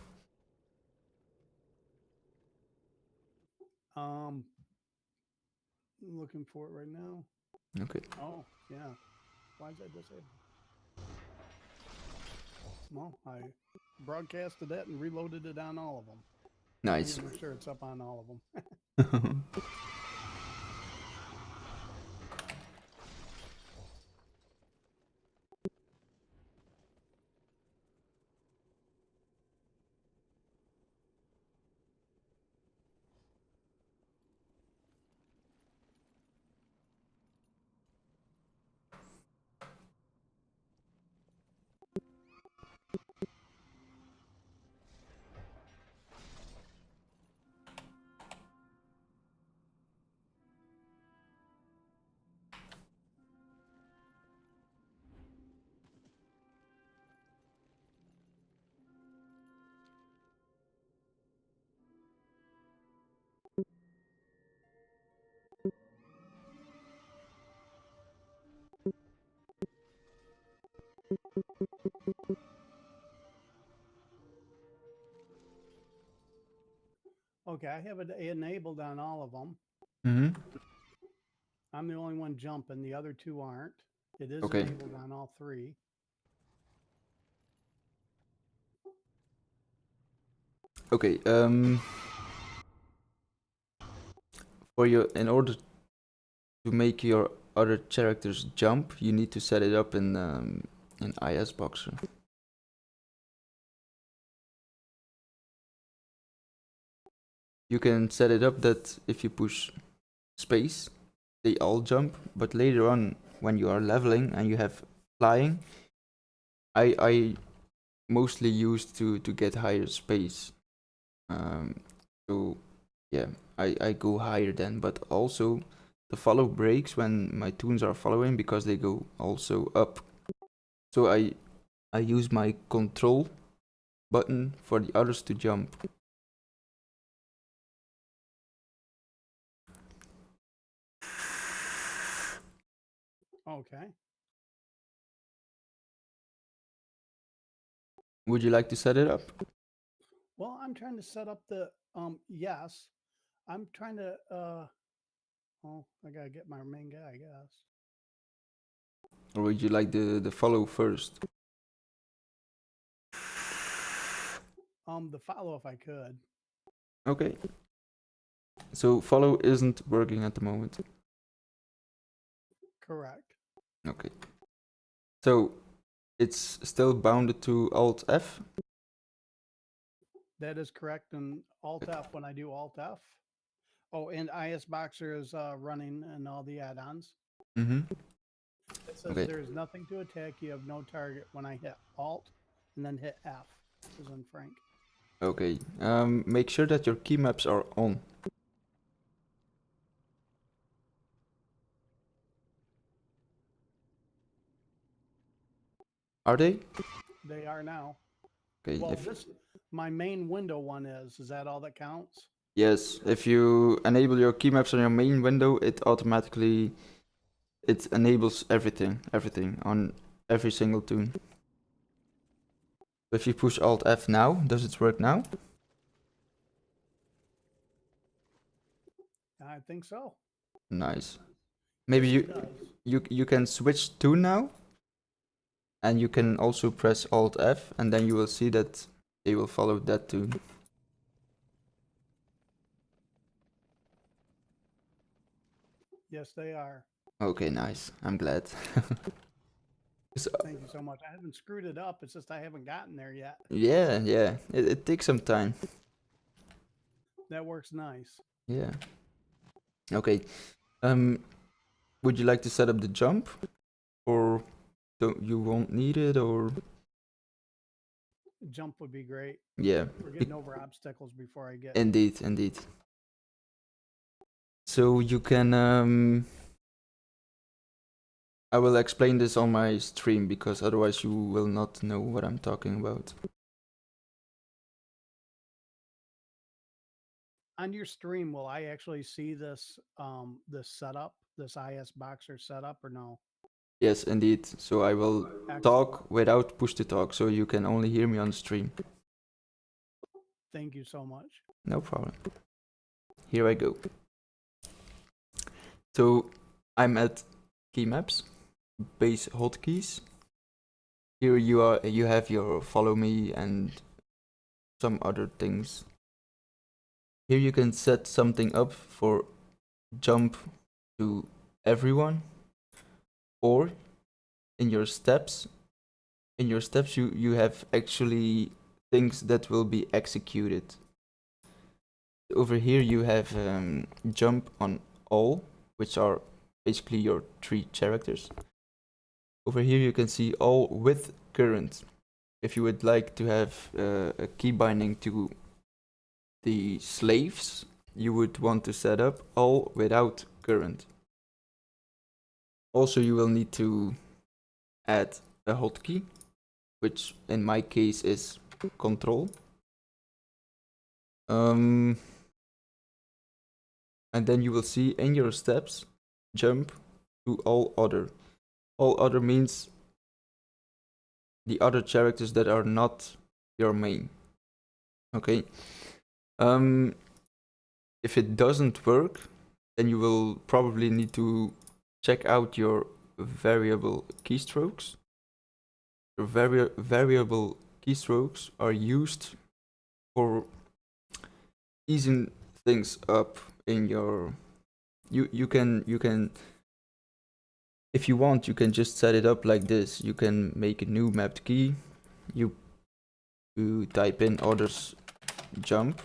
I'm looking for it right now. Okay. Oh, yeah. Why is that disabled? Well, I broadcasted that and reloaded it on all of them. I Nice. need to make sure it's up on all of them. Okay, I have it enabled on all of them. Mm-hmm. I'm the only one jumping. The other two aren't. It is Okay. enabled on all three. Okay. For your, in order to make your other characters jump, you need to set it up in Isboxer. You can set it up that if you push space, they all jump, but later on when you are leveling and you have flying, I mostly use to get higher space. So yeah, I go higher then, but also the follow breaks when my toons are following because they go also up. So I use my control button for the others to jump. Okay. Would you like to set it up? Well, I'm trying to set up the yes. I'm trying to oh, I gotta get my main guy, I guess. Or would you like the follow first? The follow if I could. Okay. So follow isn't working at the moment. Correct. Okay. So it's still bounded to Alt F. That is correct. And Alt F when I do Alt F. Oh, and Isboxer is running and all the add-ons. Mm-hmm. It says Okay. there is nothing to attack. You have no target when I hit Alt and then hit F, as in Frank. Okay. Make sure that your key maps are on. Are they? They are now. Okay. Well, If this my main window one is. Is that all that counts? yes, if you enable your key maps on your main window, it automatically it enables everything on every single toon. If you push Alt F now, does it work now? I think so. Nice. Maybe Yes, it does. you can switch toon now, and you can also press Alt F, and then you will see that they will follow that toon. Yes, they are. Okay, nice. I'm glad. So, Thank you so much. I haven't screwed it up. It's just I haven't gotten there yet. yeah, yeah. It takes some time. That works nice. Yeah. Okay. Would you like to set up the jump, or don't you won't need it, or Jump would be great. yeah? We're getting over obstacles before I get. Indeed, indeed. So you can I will explain this on my stream because otherwise you will not know what I'm talking about. On your stream, will I actually see this this setup, this Isboxer setup, or no? Yes, indeed. So I will Excellent. talk without push to talk, so you can only hear me on stream. Thank you so much. No problem. Here I go. So I'm at key maps, base hotkeys. Here you have your follow me and some other things. Here you can set something up for jump to everyone, or in your steps you have actually things that will be executed. Over here you have jump on all, which are basically your 3 characters. Over here you can see all with current. If you would like to have a key binding to the slaves, you would want to set up all without current. Also, you will need to add a hotkey, which in my case is control. And then you will see in your steps, jump to all other. All other means the other characters that are not your main. Okay. if it doesn't work, then you will probably need to check out your variable keystrokes. Your variable keystrokes are used for easing things up in your. You can if you want, you can just set it up like this. You can make a new mapped key. You type in others jump,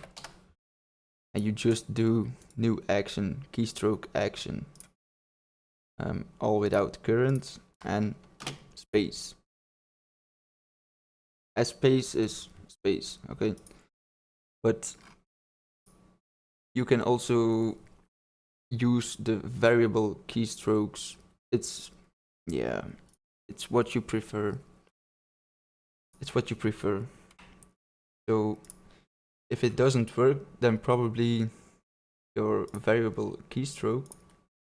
and you just do new action, keystroke action, all without current and space. As space is space, okay? But you can also use the variable keystrokes. It's what you prefer. It's what you prefer. So if it doesn't work, then probably your variable keystroke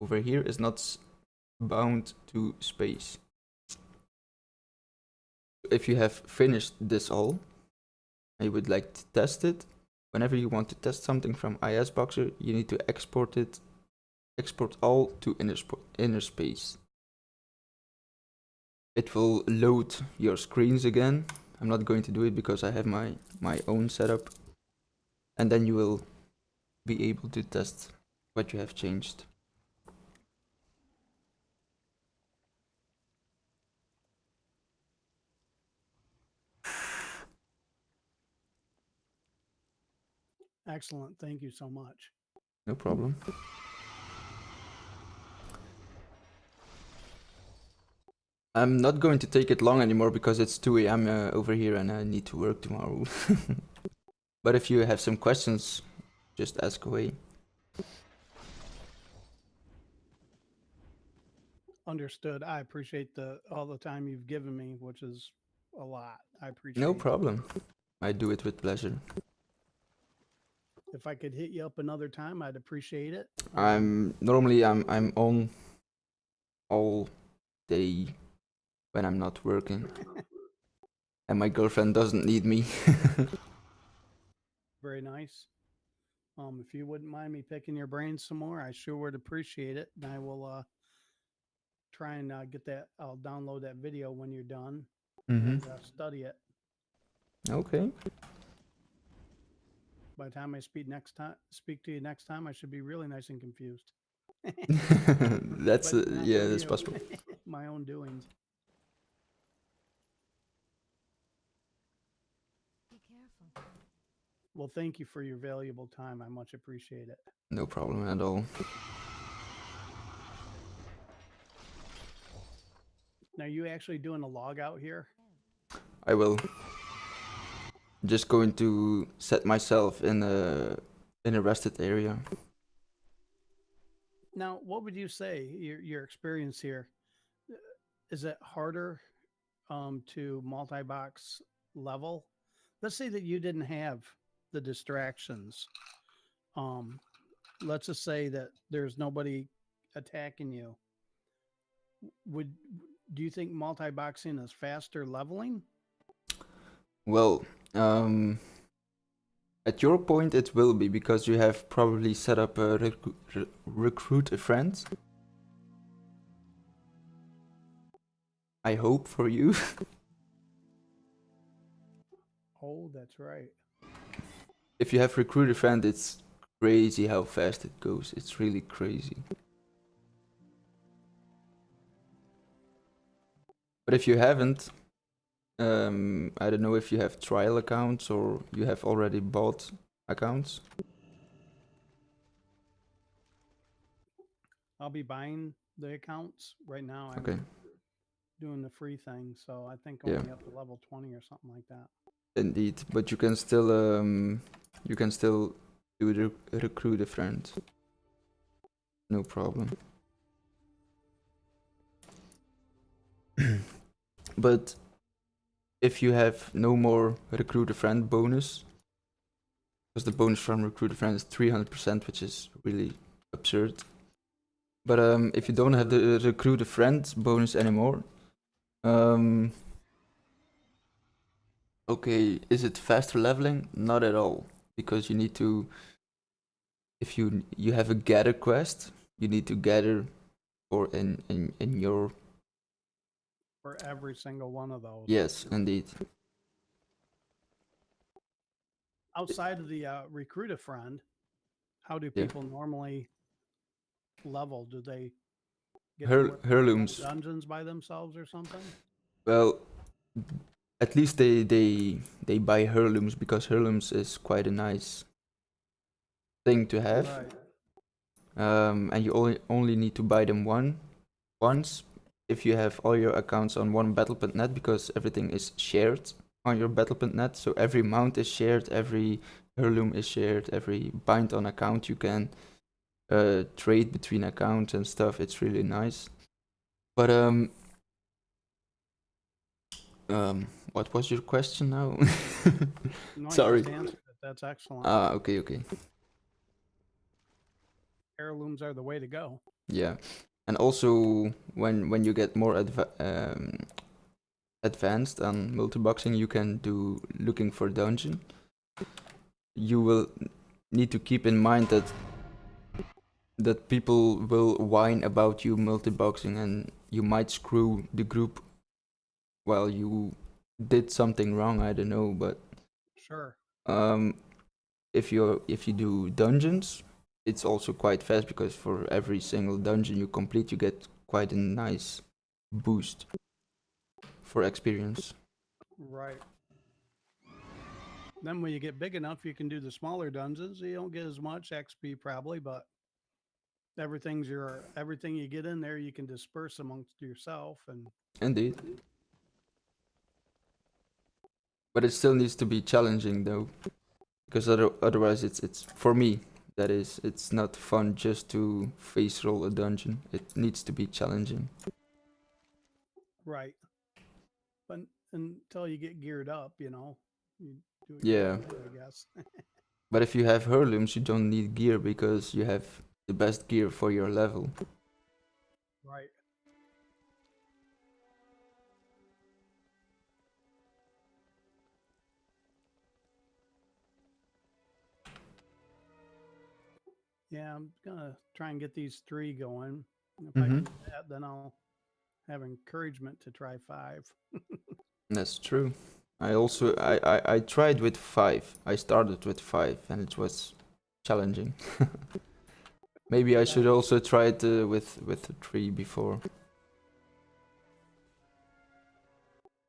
over here is not bound to space. If you have finished this all and you would like to test it, whenever you want to test something from Isboxer, you need to export all to inner space. It will load your screens again. I'm not going to do it because I have my own setup. And then you will be able to test what you have changed. Excellent. Thank you so much. No problem. I'm not going to take it long anymore because it's 2 a.m. Over here and I need to work tomorrow. But if you have some questions, just ask away. Understood. I appreciate all the time you've given me, which is a lot. I appreciate No it. problem. I do it with pleasure. If I could hit you up another time, I'd appreciate it. I'm on all day when I'm not working. And my girlfriend doesn't need me. Very nice. If you wouldn't mind me picking your brains some more, I sure would appreciate it. And I will try and get that. I'll download that video when you're done and study it. Okay. By the time I speak to you next time, I should be really nice and confused. That's But not yeah, from that's you. possible. My own doings. Be careful. Well, thank you for your valuable time. I much appreciate it. No problem at all. Now, are you actually doing a log out here? I will. Just going to set myself in a rested area. Now, what would you say your experience here? Is it harder to multi-box level? Let's say that you didn't have the distractions. Let's just say that there's nobody attacking you. Do you think multi-boxing is faster leveling? Well, at your point it will be because you have probably set up a recruit a friend. I hope for you. Oh, that's right. If you have recruit a friend, it's crazy how fast it goes. It's really crazy. But if you haven't, I don't know if you have trial accounts or you have already bought accounts. I'll be buying the accounts right now. I'm Okay. doing the free thing, so I think Yeah. only up to level 20 or something like that. Indeed, but you can still do the recruit a friend. No problem. But if you have no more recruit a friend bonus, because the bonus from recruit a friend is 300%, which is really absurd. But if you don't have the recruit a friend bonus anymore, okay, is it faster leveling? Not at all, because you need to if you have a gather quest, you need to gather for in your For every single one of those. yes, indeed. Outside of the recruit a friend, how do Yeah. people normally level? Do they get to Her work heirlooms. dungeons by themselves or something? Well, at least they buy heirlooms because heirlooms is quite a nice thing to have. Right. And you only need to buy them once if you have all your accounts on one Battle.net because everything is shared on your Battle.net. So every mount is shared, every heirloom is shared, every bind on account you can trade between accounts and stuff. It's really nice. But what was your question now? No, Sorry. you just answered it. That's excellent. Okay. Heirlooms are the way to go. Yeah, and also when you get more advanced on multiboxing, you can do looking for dungeon. You will need to keep in mind that people will whine about you multiboxing, and you might screw the group while you did something wrong. I don't know, but Sure. if you do dungeons, it's also quite fast because for every single dungeon you complete, you get quite a nice boost for experience. Right. Then when you get big enough, you can do the smaller dungeons. You don't get as much XP probably, but everything you get in there, you can disperse amongst yourself. And Indeed. But it still needs to be challenging though, because otherwise it's for me, that is, it's not fun just to face roll a dungeon. It needs to be challenging. right. But until you get geared up, you do what you Yeah. gotta do, I guess. But if you have heirlooms, you don't need gear because you have the best gear for your level. Right. Yeah, I'm gonna try and get these 3 going. And if I can do that, then I'll have encouragement to try 5. That's true. I tried with 5. I started with 5 and it was challenging. Maybe I should also try it with 3 before.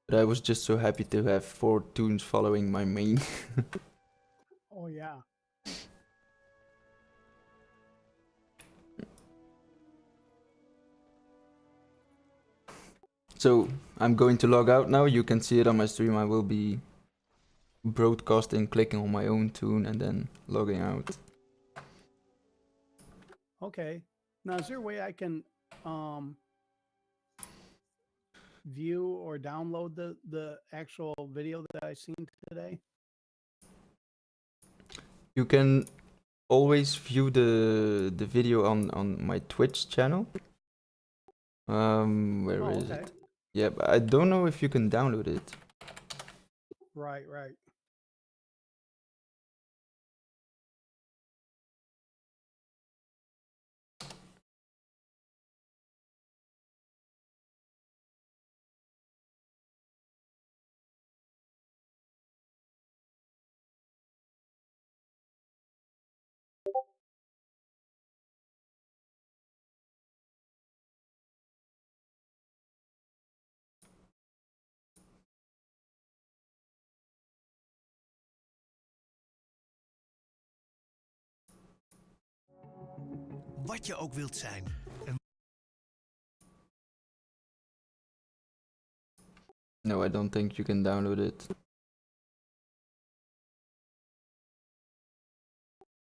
But I was just so happy to have 4 toons following my main. Oh yeah. So I'm going to log out now. You can see it on my stream. I will be broadcasting, clicking on my own toon and then logging out. Okay. Now is there a way I can view or download the actual video that I seen today? You can always view the video on my Twitch channel. Where is okay. it? Yeah, but I don't know if you can download it. Right, right. Wat je ook wilt zijn. No, I don't think you can download it.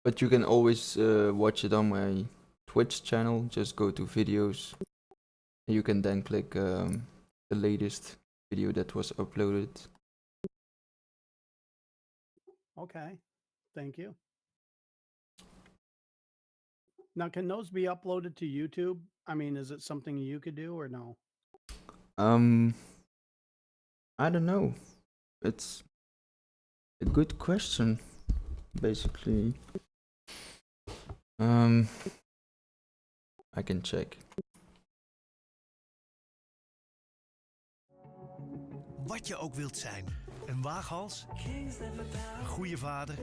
But you can always watch it on my Twitch channel. Just go to videos. And you can then click the latest video that was uploaded. Okay. Thank you. Now can those be uploaded to YouTube? I mean, is it something you could do or no? I don't know. It's a good question, basically. I can check. Wat je ook wilt zijn. Een waaghals, een goede vader,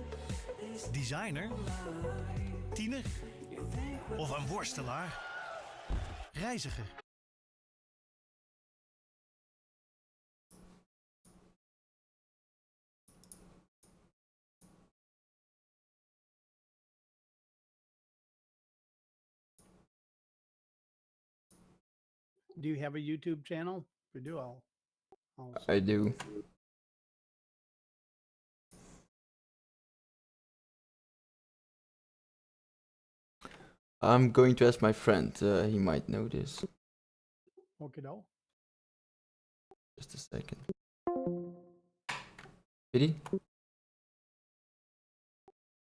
designer, tiener of een worstelaar. Reiziger. Do you have a YouTube channel? We do all. I do. I'm going to ask my friend. He might know this. Okay, no. Just a second. Pity?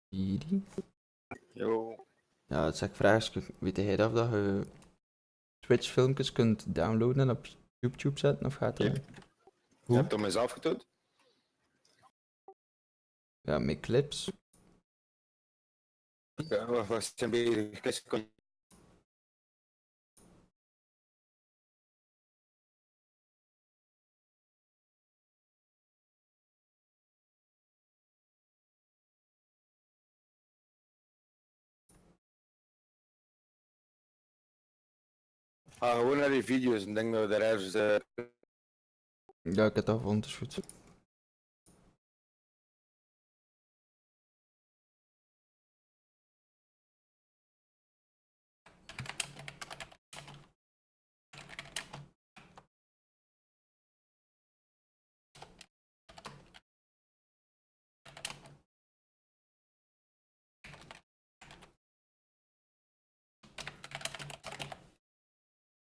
Pity? Yo. Ja, het is echt vraag. Weet jij dat je Twitch filmpjes kunt downloaden en op YouTube zetten? Of gaat dat? Je hebt het mezelf getoond? Ja, met clips. Ja, was zijn bezig. Gewoon naar die video's en denk dat we daar ergens... Ja, ik heb dat gevonden, is goed.